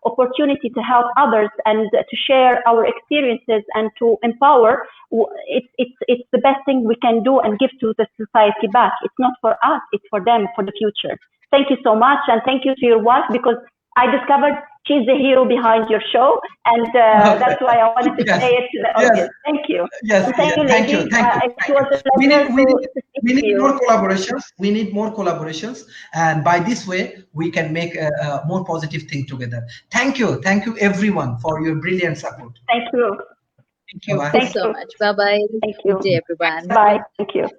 opportunity to help others and to share our experiences and to empower, it's the best thing we can do and give to the society back. It's not for us, it's for them, for the future. Thank you so much, and thank you to your wife, because I discovered she's the hero behind your show, and that's why I wanted to say it to the audience. Thank you. Yes, thank you, ladies. It was a pleasure we need more collaborations. We need more collaborations, and by this way, we can make a more positive thing together. Thank you everyone for your brilliant support. Thank you. Thank you. Thank you so much. Bye bye. Thank you. Good day, everyone. Bye. Thank you.